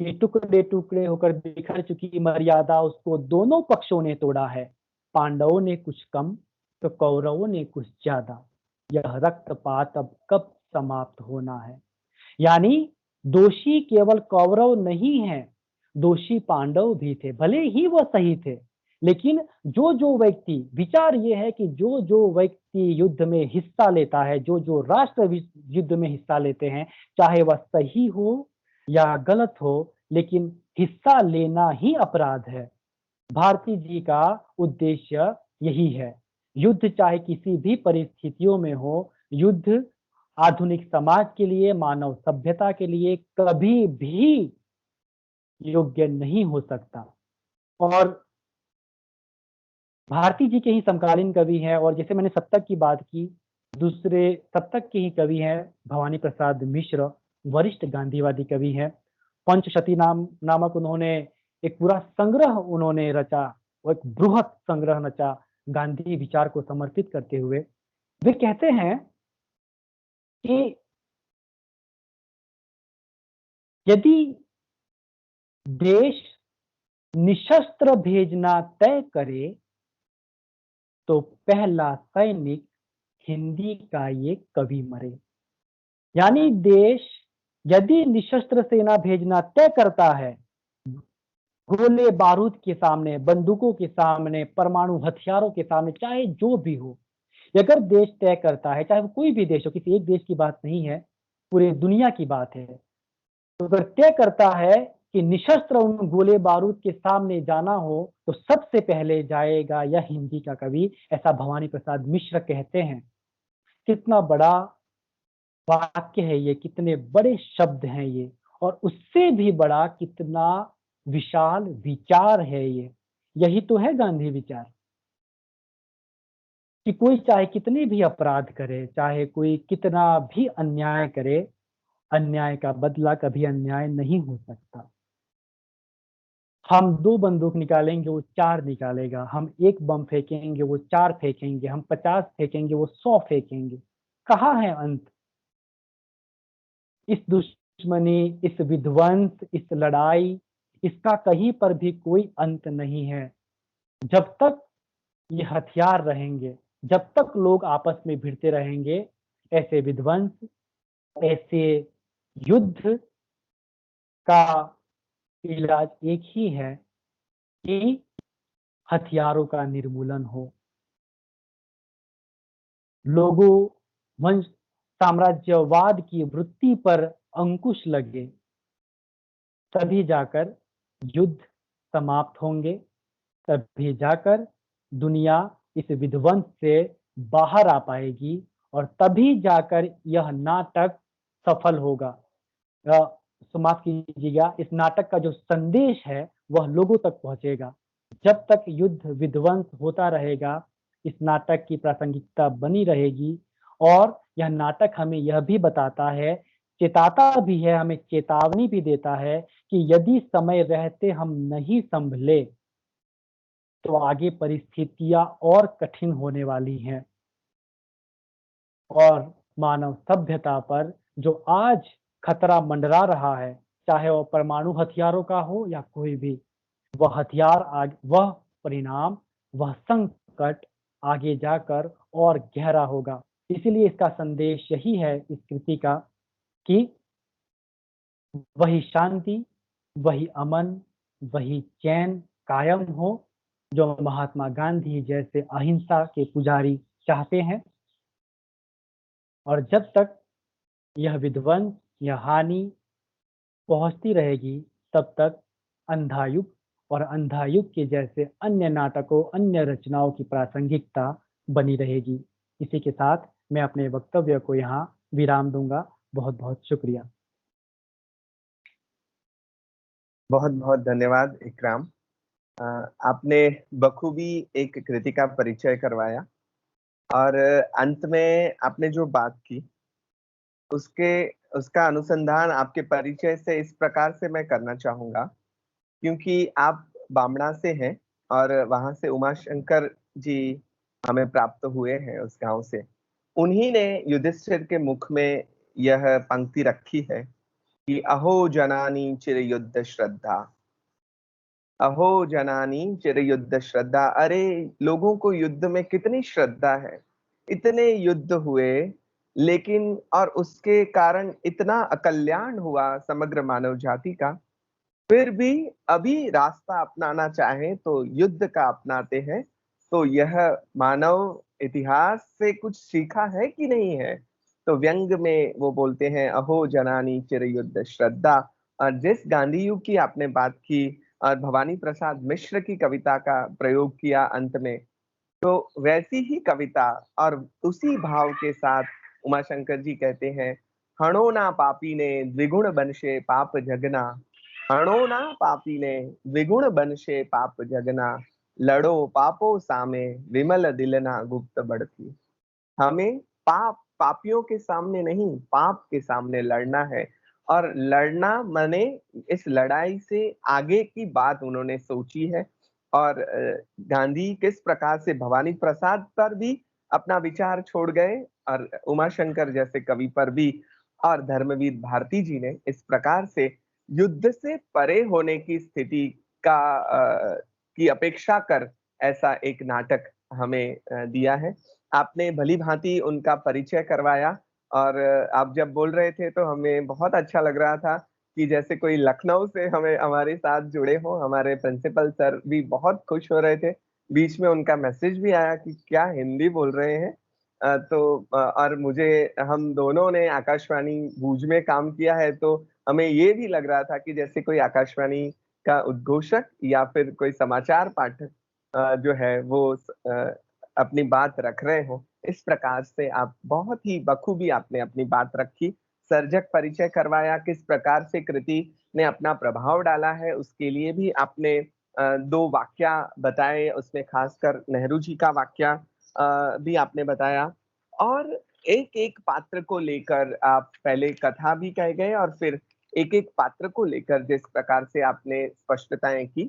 कि टुकड़े टुकड़े होकर बिखर चुकी मर्यादा उसको दोनों पक्षों ने तोड़ा है। पांडवों ने कुछ कम तो कौरवों ने कुछ ज्यादा, यह रक्तपात अब कब समाप्त होना है। यानी दोषी केवल कौरव नहीं है, दोषी पांडव भी थे। भले ही वो सही थे, लेकिन जो जो व्यक्ति, विचार ये है कि जो जो व्यक्ति युद्ध में हिस्सा लेता है, जो जो राष्ट्र युद्ध में हिस्सा लेते हैं, चाहे वह सही हो या गलत हो, लेकिन हिस्सा लेना ही अपराध है। भारती जी का उद्देश्य यही है। युद्ध चाहे किसी भी परिस्थितियों में हो, युद्ध आधुनिक समाज के लिए, मानव सभ्यता के लिए कभी भी योग्य नहीं हो सकता। और भारती जी के ही समकालीन कवि हैं, और जैसे मैंने सप्तक की बात की, दूसरे सप्तक के ही कवि हैं भवानी प्रसाद मिश्र, वरिष्ठ गांधीवादी कवि हैं। पंचशती नामक उन्होंने एक पूरा संग्रह उन्होंने रचा, और एक बृहत संग्रह रचा गांधी विचार को समर्पित करते हुए। वे कहते हैं कि यदि देश निशस्त्र भेजना तय करे तो पहला सैनिक हिंदी का ये कवि मरे। यानी देश यदि निशस्त्र सेना भेजना तय करता है, गोले बारूद के सामने, बंदूकों के सामने, परमाणु हथियारों के सामने, चाहे जो भी हो, अगर देश तय करता है, चाहे वो कोई भी देश हो, किसी एक देश की बात नहीं है, पूरे दुनिया की बात है, तो अगर तय करता है कि निशस्त्र उन गोले बारूद के सामने जाना हो, तो सबसे पहले जाएगा यह हिंदी का कवि, ऐसा भवानी प्रसाद मिश्र कहते हैं। कितना बड़ा वाक्य है ये, कितने बड़े शब्द हैं ये, और उससे भी बड़ा कितना विशाल विचार है ये। यही तो है गांधी विचार, कि कोई चाहे कितने भी अपराध करे, चाहे कोई कितना भी अन्याय करे, अन्याय का बदला कभी अन्याय नहीं हो सकता। हम 2 बंदूक निकालेंगे, वो 4 निकालेगा, हम 1 बम फेंकेंगे, वो 4 फेंकेंगे, हम 50 फेंकेंगे, वो 100 फेंकेंगे। कहाँ है अंत? इस दुश्मनी, इस विध्वंस, इस लड़ाई, इसका कहीं पर भी कोई अंत नहीं है। जब तक ये हथियार रहेंगे, जब तक लोग आपस में भिड़ते रहेंगे, ऐसे विध्वंस, ऐसे युद्ध का इलाज एक ही है कि हथियारों का निर्मूलन हो, लोगों वंश साम्राज्यवाद की वृत्ति पर अंकुश लगे, तभी जाकर युद्ध समाप्त होंगे, तभी जाकर दुनिया इस विध्वंस से बाहर आ पाएगी, और तभी जाकर यह नाटक सफल होगा। माफ कीजिएगा, इस नाटक का जो संदेश है वह लोगों तक पहुंचेगा। जब तक युद्ध विध्वंस होता रहेगा, इस नाटक की प्रासंगिकता बनी रहेगी, और यह नाटक हमें यह भी बताता है, चेताता भी है, हमें चेतावनी भी देता है कि यदि समय रहते हम नहीं संभले, तो आगे परिस्थितियां और कठिन होने वाली हैं, और मानव सभ्यता पर जो आज खतरा मंडरा रहा है, चाहे वो परमाणु हथियारों का हो या कोई भी, वह वह परिणाम, वह संकट आगे जाकर और गहरा होगा। इसीलिए इसका संदेश यही है इस कृति का, कि वही शांति, वही अमन, वही चैन कायम हो, जो महात्मा गांधी जैसे अहिंसा के पुजारी चाहते हैं। और जब तक यह विध्वंस, यह हानि पहुंचती रहेगी, तब तक अंधायुग और अंधायुग के जैसे अन्य नाटकों, अन्य रचनाओं की प्रासंगिकता बनी रहेगी। इसी के साथ मैं अपने वक्तव्य को यहाँ विराम दूंगा। बहुत बहुत शुक्रिया। बहुत बहुत धन्यवाद इकराम। अ, आपने बखूबी एक कृति का परिचय करवाया, और अंत में आपने जो बात की उसके उसका अनुसंधान आपके परिचय से इस प्रकार से मैं करना चाहूंगा, क्योंकि आप बामणा से हैं और वहां से उमाशंकर जी हमें प्राप्त हुए हैं उस गांव से। उन्हीं ने युधिष्ठिर के मुख में यह पंक्ति रखी है कि अहो जनानी चिर युद्ध श्रद्धा, अहो जनानी चिर युद्ध श्रद्धा। अरे, लोगों को युद्ध में कितनी श्रद्धा है, इतने युद्ध हुए, लेकिन और उसके कारण इतना अकल्याण हुआ समग्र मानव जाति का, फिर भी अभी रास्ता अपनाना चाहे तो युद्ध का अपनाते हैं। तो यह मानव इतिहास से कुछ सीखा है कि नहीं है? तो व्यंग में वो बोलते हैं अहो जनानी चिर युद्ध श्रद्धा। और जिस गांधी युग की आपने बात की और भवानी प्रसाद मिश्र की कविता का प्रयोग किया अंत में, तो वैसी ही कविता और उसी भाव के साथ उमाशंकर जी कहते हैं, हणो ना पापी ने द्विगुण बनशे पाप जगना, हणो ना पापी ने द्विगुण बनशे पाप जगना, लड़ो पापो सामे विमल दिलना गुप्त बढ़ती। हमें पापियों के सामने नहीं, पाप के सामने लड़ना है। और लड़ना माने इस लड़ाई से आगे की बात उन्होंने सोची है। और गांधी किस प्रकार से भवानी प्रसाद पर भी अपना विचार छोड़ गए, और उमाशंकर जैसे कवि पर भी, और धर्मवीर भारती जी ने इस प्रकार से युद्ध से परे होने की स्थिति का की अपेक्षा कर ऐसा एक नाटक हमें दिया है। आपने भली भांति उनका परिचय करवाया, और आप जब बोल रहे थे तो हमें बहुत अच्छा लग रहा था कि जैसे कोई लखनऊ से हमें हमारे साथ जुड़े हों। हमारे प्रिंसिपल सर भी बहुत खुश हो रहे थे। बीच में उनका मैसेज भी आया कि क्या हिंदी बोल रहे हैं। और मुझे, हम दोनों ने आकाशवाणी भूज में काम किया है, तो हमें ये भी लग रहा था कि जैसे कोई आकाशवाणी का उद्घोषक या फिर कोई समाचार पाठक जो है वो अपनी बात रख रहे हो। इस प्रकार से आप बहुत ही बखूबी आपने अपनी बात रखी, सर्जक परिचय करवाया, किस प्रकार से कृति ने अपना प्रभाव डाला है उसके लिए भी आपने दो वाक्या बताए, उसमें खासकर नेहरू जी का वाक्या भी आपने बताया। और एक एक पात्र को लेकर आप पहले कथा भी कह गए और फिर एक एक पात्र को लेकर जिस प्रकार से आपने स्पष्टताएं की,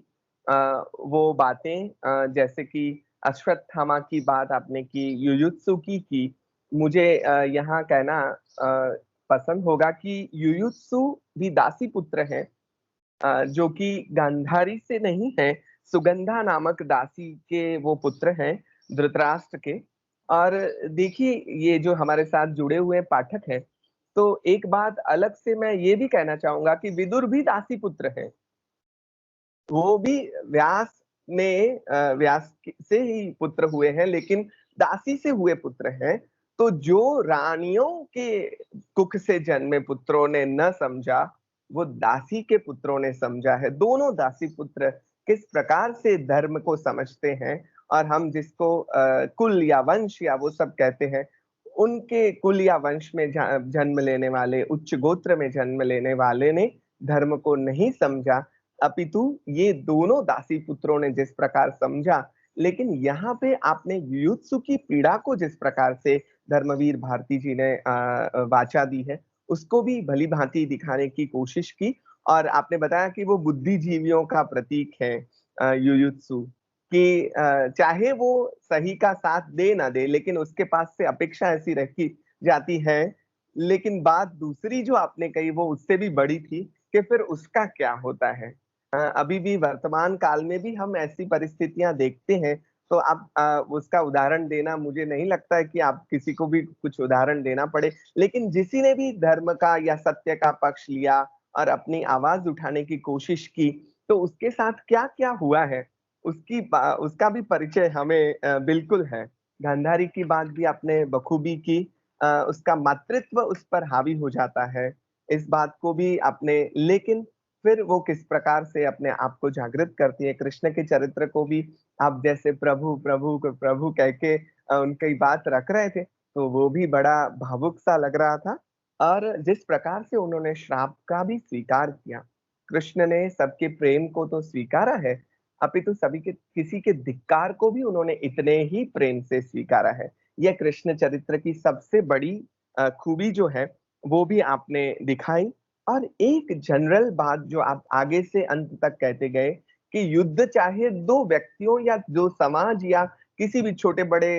वो बातें, जैसे कि अश्वत्थामा की बात आपने की, युयुत्सु की। मुझे यहाँ कहना पसंद होगा कि युयुत्सु भी दासी पुत्र हैं, जो कि गांधारी से नहीं है, सुगंधा नामक दासी के वो पुत्र हैं धृतराष्ट्र के। और देखिए, ये जो हमारे साथ जुड़े हुए पाठक हैं, तो एक बात अलग से मैं ये भी कहना चाहूंगा कि विदुर भी दासी पुत्र हैं। वो भी व्यास व्यास से ही पुत्र हुए हैं, लेकिन दासी से हुए पुत्र हैं। तो जो रानियों के कुख से जन्मे पुत्रों ने न समझा, वो दासी के पुत्रों ने समझा है। दोनों दासी पुत्र किस प्रकार से धर्म को समझते हैं, और हम जिसको कुल या वंश या वो सब कहते हैं, उनके कुल या वंश में जन्म लेने वाले, उच्च गोत्र में जन्म लेने वाले ने धर्म को नहीं समझा, अपितु ये दोनों दासी पुत्रों ने जिस प्रकार समझा। लेकिन यहाँ पे आपने युयुत्सु की पीड़ा को जिस प्रकार से धर्मवीर भारती जी ने वाचा दी है, उसको भी भली भांति दिखाने की कोशिश की। और आपने बताया कि वो बुद्धिजीवियों का प्रतीक है युयुत्सु, कि चाहे वो सही का साथ दे ना दे, लेकिन उसके पास से अपेक्षा ऐसी रखी जाती है। लेकिन बात दूसरी जो आपने कही वो उससे भी बड़ी थी कि फिर उसका क्या होता है। अभी भी वर्तमान काल में भी हम ऐसी परिस्थितियां देखते हैं। तो आप उसका उदाहरण देना, मुझे नहीं लगता है कि आप किसी को भी कुछ उदाहरण देना पड़े। लेकिन जिसी ने भी धर्म का या सत्य का पक्ष लिया और अपनी आवाज उठाने की कोशिश की, तो उसके साथ क्या क्या हुआ है उसका भी परिचय हमें बिल्कुल है। गांधारी की बात भी आपने बखूबी की। उसका मातृत्व उस पर हावी हो जाता है, इस बात को भी आपने। लेकिन फिर वो किस प्रकार से अपने आप को जागृत करती है, कृष्ण के चरित्र को भी आप जैसे प्रभु प्रभु प्रभु कह के उनकी बात रख रहे थे, तो वो भी बड़ा भावुक सा लग रहा था। और जिस प्रकार से उन्होंने श्राप का भी स्वीकार किया, कृष्ण ने सबके प्रेम को तो स्वीकारा है, अपितु सभी के किसी के धिक्कार को भी उन्होंने इतने ही प्रेम से स्वीकारा है। यह कृष्ण चरित्र की सबसे बड़ी खूबी जो है, वो भी आपने दिखाई। और एक जनरल बात जो आप आगे से अंत तक कहते गए कि युद्ध चाहे दो व्यक्तियों या दो समाज या किसी भी छोटे बड़े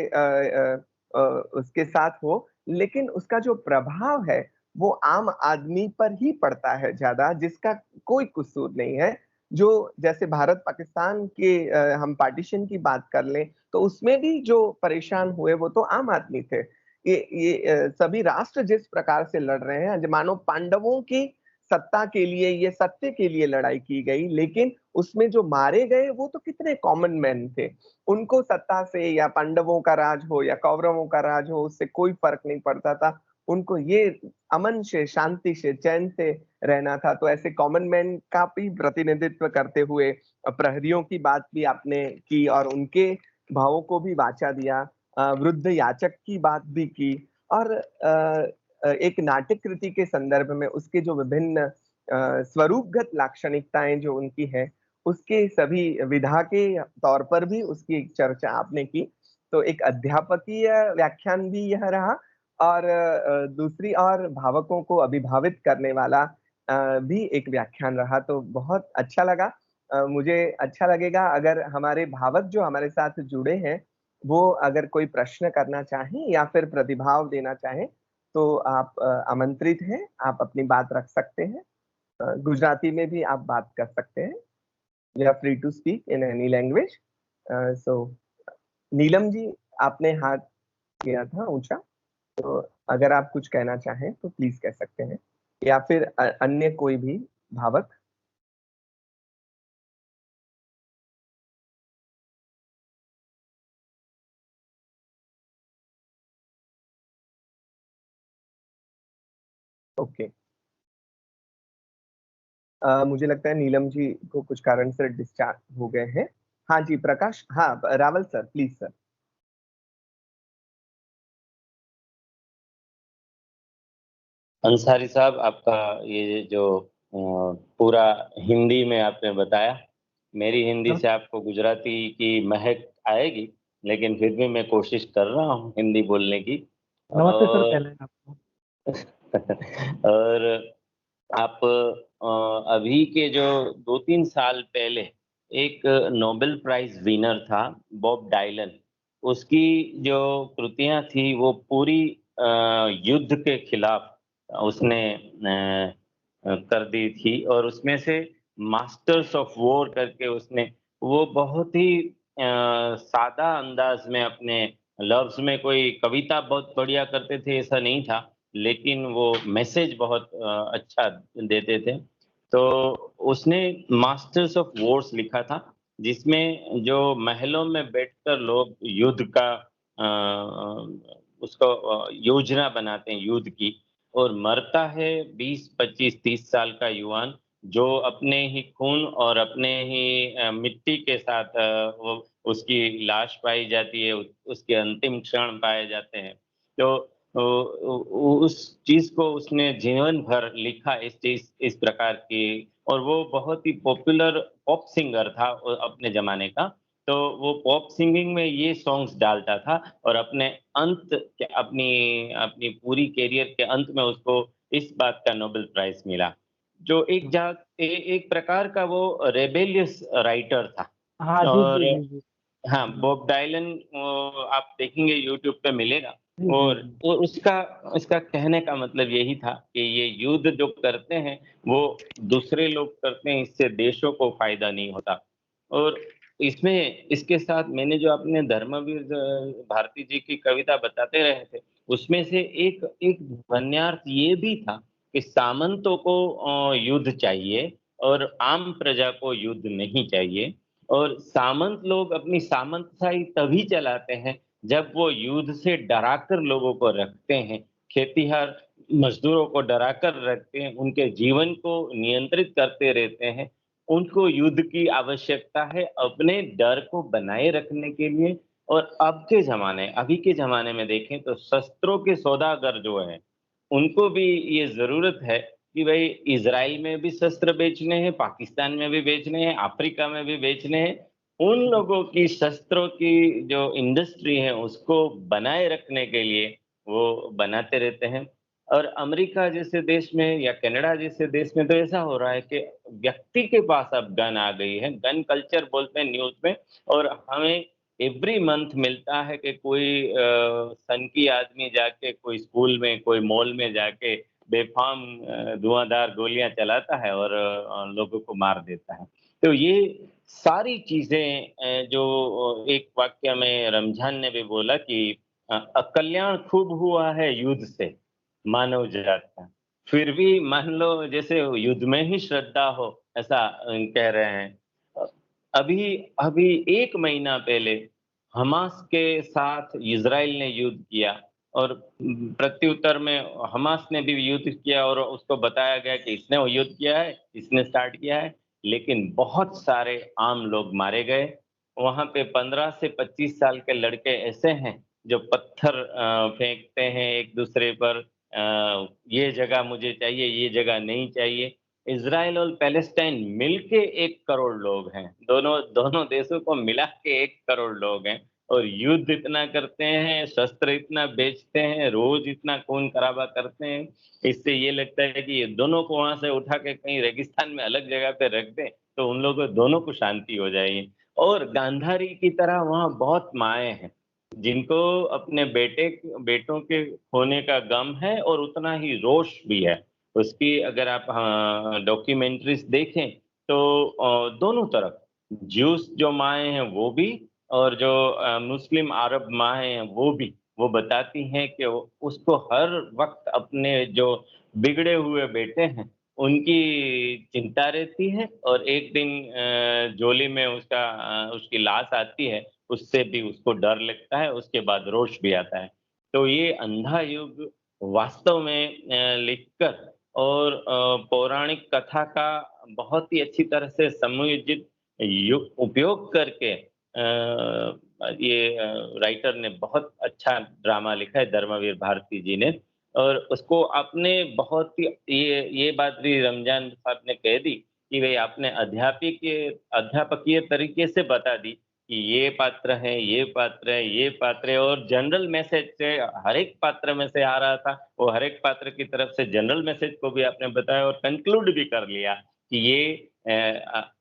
उसके साथ हो, लेकिन उसका जो प्रभाव है वो आम आदमी पर ही पड़ता है ज्यादा, जिसका कोई कसूर नहीं है। जो जैसे भारत पाकिस्तान के हम पार्टीशन की बात कर लें, तो उसमें भी जो परेशान हुए वो तो आम आदमी थे। ये सभी राष्ट्र जिस प्रकार से लड़ रहे हैं, मानो पांडवों की सत्ता के लिए, ये सत्य के लिए लड़ाई की गई, लेकिन उसमें जो मारे गए वो तो कितने कॉमन मैन थे। उनको सत्ता से या पांडवों का राज हो या कौरवों का राज हो, उससे कोई फर्क नहीं पड़ता था। उनको ये अमन से, शांति से, चैन से रहना था। तो ऐसे कॉमन मैन का भी प्रतिनिधित्व करते हुए प्रहरियों की बात भी आपने की और उनके भावों को भी वाचा दिया। वृद्ध याचक की बात भी की। और एक नाट्य कृति के संदर्भ में उसके जो विभिन्न स्वरूपगत लाक्षणिकताएं जो उनकी है, उसके सभी विधा के तौर पर भी उसकी एक चर्चा आपने की। तो एक अध्यापकीय व्याख्यान भी यह रहा, और दूसरी और भावकों को अभिभावित करने वाला भी एक व्याख्यान रहा। तो बहुत अच्छा लगा। मुझे अच्छा लगेगा अगर हमारे भावक जो हमारे साथ जुड़े हैं, वो अगर कोई प्रश्न करना चाहें या फिर प्रतिभाव देना चाहें, तो आप आमंत्रित हैं, आप अपनी बात रख सकते हैं। गुजराती में भी आप बात कर सकते हैं। You are free to speak in any language. So Neelam ji, आपने हाथ किया था ऊंचा। तो अगर आप कुछ कहना चाहें तो प्लीज कह सकते हैं, या फिर अन्य कोई भी भावक। ओके, मुझे लगता है नीलम जी को कुछ कारण से डिस्चार्ज हो गए हैं। हाँ जी प्रकाश, हाँ Rawal sir, please sir. Ansari साहब, आपका ये जो पूरा हिंदी में आपने बताया, मेरी हिंदी से आपको गुजराती की महक आएगी, लेकिन फिर भी मैं कोशिश कर रहा हूँ हिंदी बोलने की। नमस्ते सर, और पहले आपको। और आप अभी के जो 2-3 साल पहले एक नोबेल प्राइज विनर था, बॉब डायलन। उसकी जो कृतियां थी वो पूरी युद्ध के खिलाफ उसने कर दी थी, और उसमें से मास्टर्स ऑफ वॉर करके उसने वो बहुत ही सादा अंदाज में अपने लफ्ज में, कोई कविता बहुत बढ़िया करते थे ऐसा नहीं था, लेकिन वो मैसेज बहुत अच्छा देते थे। तो उसने मास्टर्स ऑफ वॉर्स लिखा था, जिसमें जो महलों में बैठकर लोग युद्ध का उसको योजना बनाते हैं युद्ध की, और मरता है 20, 25, 30 साल का युवान, जो अपने ही खून और अपने ही मिट्टी के साथ वो उसकी लाश पाई जाती है, उसके अंतिम क्षण पाए जाते हैं। तो उस चीज को उसने जीवन भर लिखा, इस प्रकार की। और वो बहुत ही पॉपुलर पॉप सिंगर था अपने जमाने का। तो वो पॉप सिंगिंग में ये सॉन्ग्स डालता था, और अपने अंत अपनी अपनी पूरी करियर के अंत में उसको इस बात का नोबेल प्राइज मिला। जो एक प्रकार का वो रेबेलियस राइटर था। हाँ जी और जी जी जी हाँ, जी बॉब डायलन आप देखेंगे यूट्यूब पे मिलेगा। जी जी और वो उसका उसका कहने का मतलब यही था कि ये युद्ध जो करते हैं वो दूसरे लोग करते हैं, इससे देशों को फायदा नहीं होता। और इसमें इसके साथ मैंने जो अपने धर्मवीर भारती जी की कविता बताते रहे थे, उसमें से एक एक ध्वन्यार्थ ये भी था कि सामंतों को युद्ध चाहिए और आम प्रजा को युद्ध नहीं चाहिए। और सामंत लोग अपनी सामंतशाही तभी चलाते हैं जब वो युद्ध से डराकर लोगों को रखते हैं। खेतीहर मजदूरों को डराकर रखते हैं, उनके जीवन को नियंत्रित करते रहते हैं। उनको युद्ध की आवश्यकता है अपने डर को बनाए रखने के लिए। और अभी के ज़माने में देखें तो शस्त्रों के सौदागर जो हैं, उनको भी ये ज़रूरत है कि भई इज़राइल में भी शस्त्र बेचने हैं, पाकिस्तान में भी बेचने हैं, अफ्रीका में भी बेचने हैं। उन लोगों की शस्त्रों की जो इंडस्ट्री है उसको बनाए रखने के लिए वो बनाते रहते हैं। और अमेरिका जैसे देश में या कनाडा जैसे देश में तो ऐसा हो रहा है कि व्यक्ति के पास अब गन आ गई है, गन कल्चर बोलते हैं न्यूज़ में। और हमें एवरी मंथ मिलता है कि कोई सनकी आदमी जाके कोई स्कूल में, कोई मॉल में जाके बेफ़ाम धुआंधार गोलियाँ चलाता है और लोगों को मार देता है। तो ये सारी चीज़ें जो एक वाक़या में रमज़ान ने भी बोला कि कल्याण खूब हुआ है युद्ध से मानव जात का। फिर भी मान लो जैसे युद्ध में ही श्रद्धा हो, ऐसा कह रहे हैं। अ, अभी अभी 1 महीना पहले हमास के साथ इज़राइल ने युद्ध किया, और प्रत्युत्तर में हमास ने भी युद्ध किया, और उसको बताया गया कि इसने वो युद्ध किया है, इसने स्टार्ट किया है, लेकिन बहुत सारे आम लोग मारे गए। वहाँ पे 15 से 25 साल के लड़के ऐसे हैं जो पत्थर फेंकते हैं एक-दूसरे पर, ये जगह मुझे चाहिए, ये जगह नहीं चाहिए। इज़राइल और पैलेस्टाइन मिलके 1 करोड़ लोग हैं। दोनों दोनों देशों को मिला के 1 करोड़ लोग हैं, और युद्ध इतना करते हैं, शस्त्र इतना बेचते हैं, रोज़ इतना खून-खराबा करते हैं। इससे ये लगता है कि ये दोनों को वहाँ से उठा के कहीं रेगिस्तान में अलग जगह पे रख दें, तो उन लोगों दोनों को शांति हो जाएगी। और गांधारी की तरह वहाँ बहुत माएँ हैं, जिनको अपने बेटों के खोने का गम है, और उतना ही रोष भी है। उसकी अगर आप डॉक्यूमेंट्रीज़ देखें तो दोनों तरफ ज्यूस जो माएँ हैं वो भी, और जो मुस्लिम अरब माएँ हैं वो भी, वो बताती हैं कि उसको हर वक्त अपने जो बिगड़े हुए बेटे हैं उनकी चिंता रहती है, और एक दिन झोली में उसकी लाश आती है, उससे भी उसको डर लगता है, उसके बाद रोष भी आता है। तो ये अंधा युग वास्तव में लिखकर और पौराणिक कथा का बहुत ही अच्छी तरह से समयोजित उपयोग करके राइटर ने बहुत अच्छा ड्रामा लिखा है, धर्मवीर भारती जी ने। और उसको आपने बहुत ही ये बात भी रमजान साहब ने कह दी कि भई आपने अध्यापकीय तरीके से बता दी कि ये पात्र है, ये पात्र है, ये पात्र है, और जनरल मैसेज से हर एक पात्र में से आ रहा था, वो हर एक पात्र की तरफ से जनरल मैसेज को भी आपने बताया और कंक्लूड भी कर लिया कि ये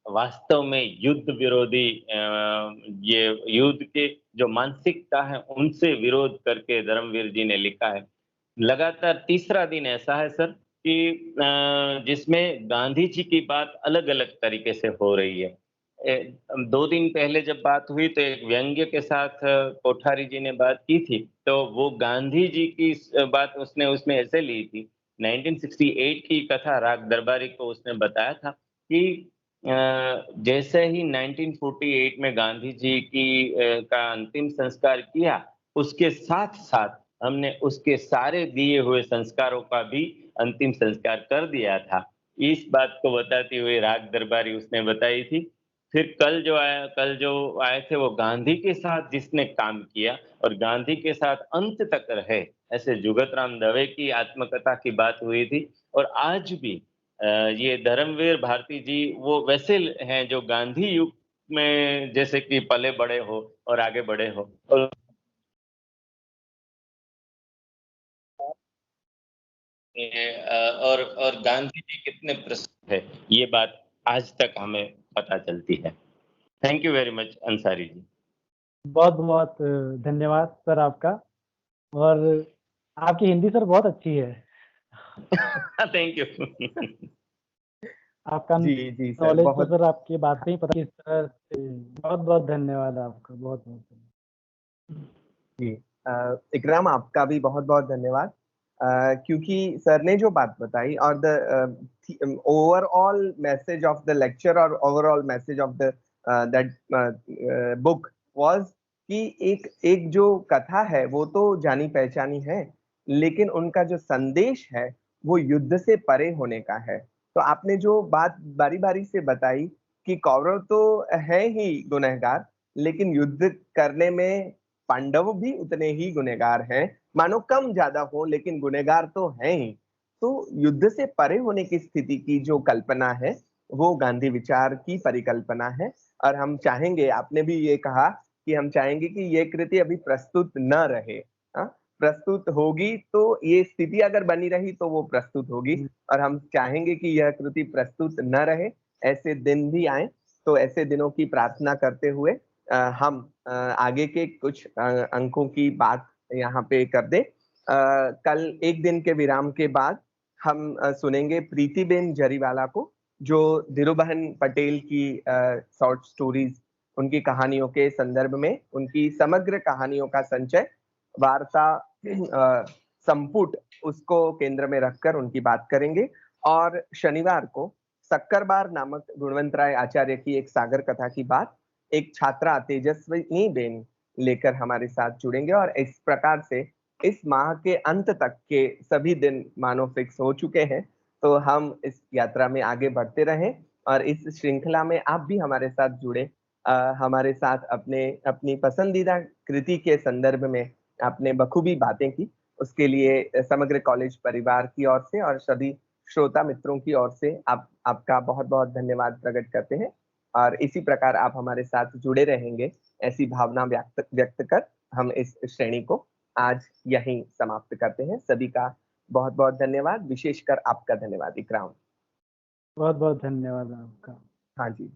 वास्तव में युद्ध विरोधी ये युद्ध के जो मानसिकता है उनसे विरोध करके धर्मवीर जी ने लिखा है। लगातार तीसरा दिन ऐसा है सर कि जिसमें गांधी जी की बात अलग-अलग तरीके से हो रही है। 2 दिन पहले जब बात हुई तो एक व्यंग्य के साथ कोठारी जी ने बात की थी, तो वो गांधी जी की बात उसने उसमें ऐसे ली थी। 1968 की कथा राग दरबारी को उसने बताया था कि जैसे ही 1948 में गांधी जी का अंतिम संस्कार किया, उसके साथ-साथ हमने उसके सारे दिए हुए संस्कारों का भी अंतिम संस्कार कर दिया था। इस बात को बताते हुए राग दरबारी उसने बताई थी। फिर कल जो आए थे वो गांधी के साथ जिसने काम किया और गांधी के साथ अंत तक रहे, ऐसे जुगत राम दवे की आत्मकथा की बात हुई थी। और आज भी ये धर्मवीर भारती जी वो वैसे हैं जो गांधी युग में जैसे कि पले बड़े हो और आगे बढ़े हो, और और गांधी जी कितने प्रसिद्ध है, ये बात आज तक हमें पता चलती है। Thank you very much Ansari ji. बहुत-बहुत धन्यवाद सर आपका। और आपकी हिंदी सर बहुत अच्छी है। Thank you. आपका जी, जी सर, नॉलेज तो बहुत सर आपकी बात से ही पता किस तरह से। बहुत-बहुत धन्यवाद आपका, बहुत-बहुत धन्यवाद। जी। इकराम, आपका भी बहुत-बहुत धन्यवाद। क्योंकि सर ने जो बात बताई और the overall message of the lecture और overall message of the that book was कि एक एक जो कथा है वो तो जानी-पहचानी है, लेकिन उनका जो संदेश है वो युद्ध से परे होने का है। तो आपने जो बात बारी-बारी से बताई कि कौरव तो हैं ही गुनहगार, लेकिन युद्ध करने में पांडव भी उतने ही गुनहगार हैं, मानो कम ज्यादा हो लेकिन गुनहगार तो हैं ही। तो युद्ध से परे होने की स्थिति की जो कल्पना है, वो गांधी विचार की परिकल्पना है। और हम चाहेंगे, आपने भी ये कहा कि हम चाहेंगे कि ये कृति अभी प्रस्तुत न रहे। हाँ, प्रस्तुत होगी तो ये स्थिति अगर बनी रही तो वो प्रस्तुत होगी, और हम चाहेंगे कि यह कृति प्रस्तुत न रहे, ऐसे दिन भी आए। तो ऐसे दिनों की प्रार्थना करते हुए हम आगे के कुछ अंकों की बात यहाँ पे कर दें। कल एक दिन के विराम के बाद हम सुनेंगे प्रीतिबेन जरीवाला को, जो धीरूबहन पटेल की शॉर्ट स्टोरीज, उनकी कहानियों के संदर्भ में उनकी समग्र कहानियों का संचय, वार्ता संपुट, उसको केंद्र में रखकर उनकी बात करेंगे। और शनिवार को सक्करबार नामक गुणवंत राय आचार्य की एक सागर कथा की बात एक छात्रा तेजस्विनी बेन लेकर हमारे साथ जुड़ेंगे। और इस प्रकार से इस माह के अंत तक के सभी दिन मानो फिक्स हो चुके हैं। तो हम इस यात्रा में आगे बढ़ते रहें और इस श्रृंखला में आप भी हमारे साथ जुड़े, हमारे साथ अपने अपनी पसंदीदा कृति के संदर्भ में आपने बखूबी बातें की। उसके लिए समग्र कॉलेज परिवार की ओर से और सभी श्रोता मित्रों की ओर से आपका बहुत-बहुत धन्यवाद प्रकट करते हैं। और इसी प्रकार आप हमारे साथ जुड़े रहेंगे, ऐसी भावना व्यक्त व्यक्त कर हम इस श्रेणी को आज यहीं समाप्त करते हैं। सभी का बहुत-बहुत धन्यवाद, विशेषकर आपका धन्यवाद इकराम। बहुत-बहुत धन्यवाद आपका। हाँ जी।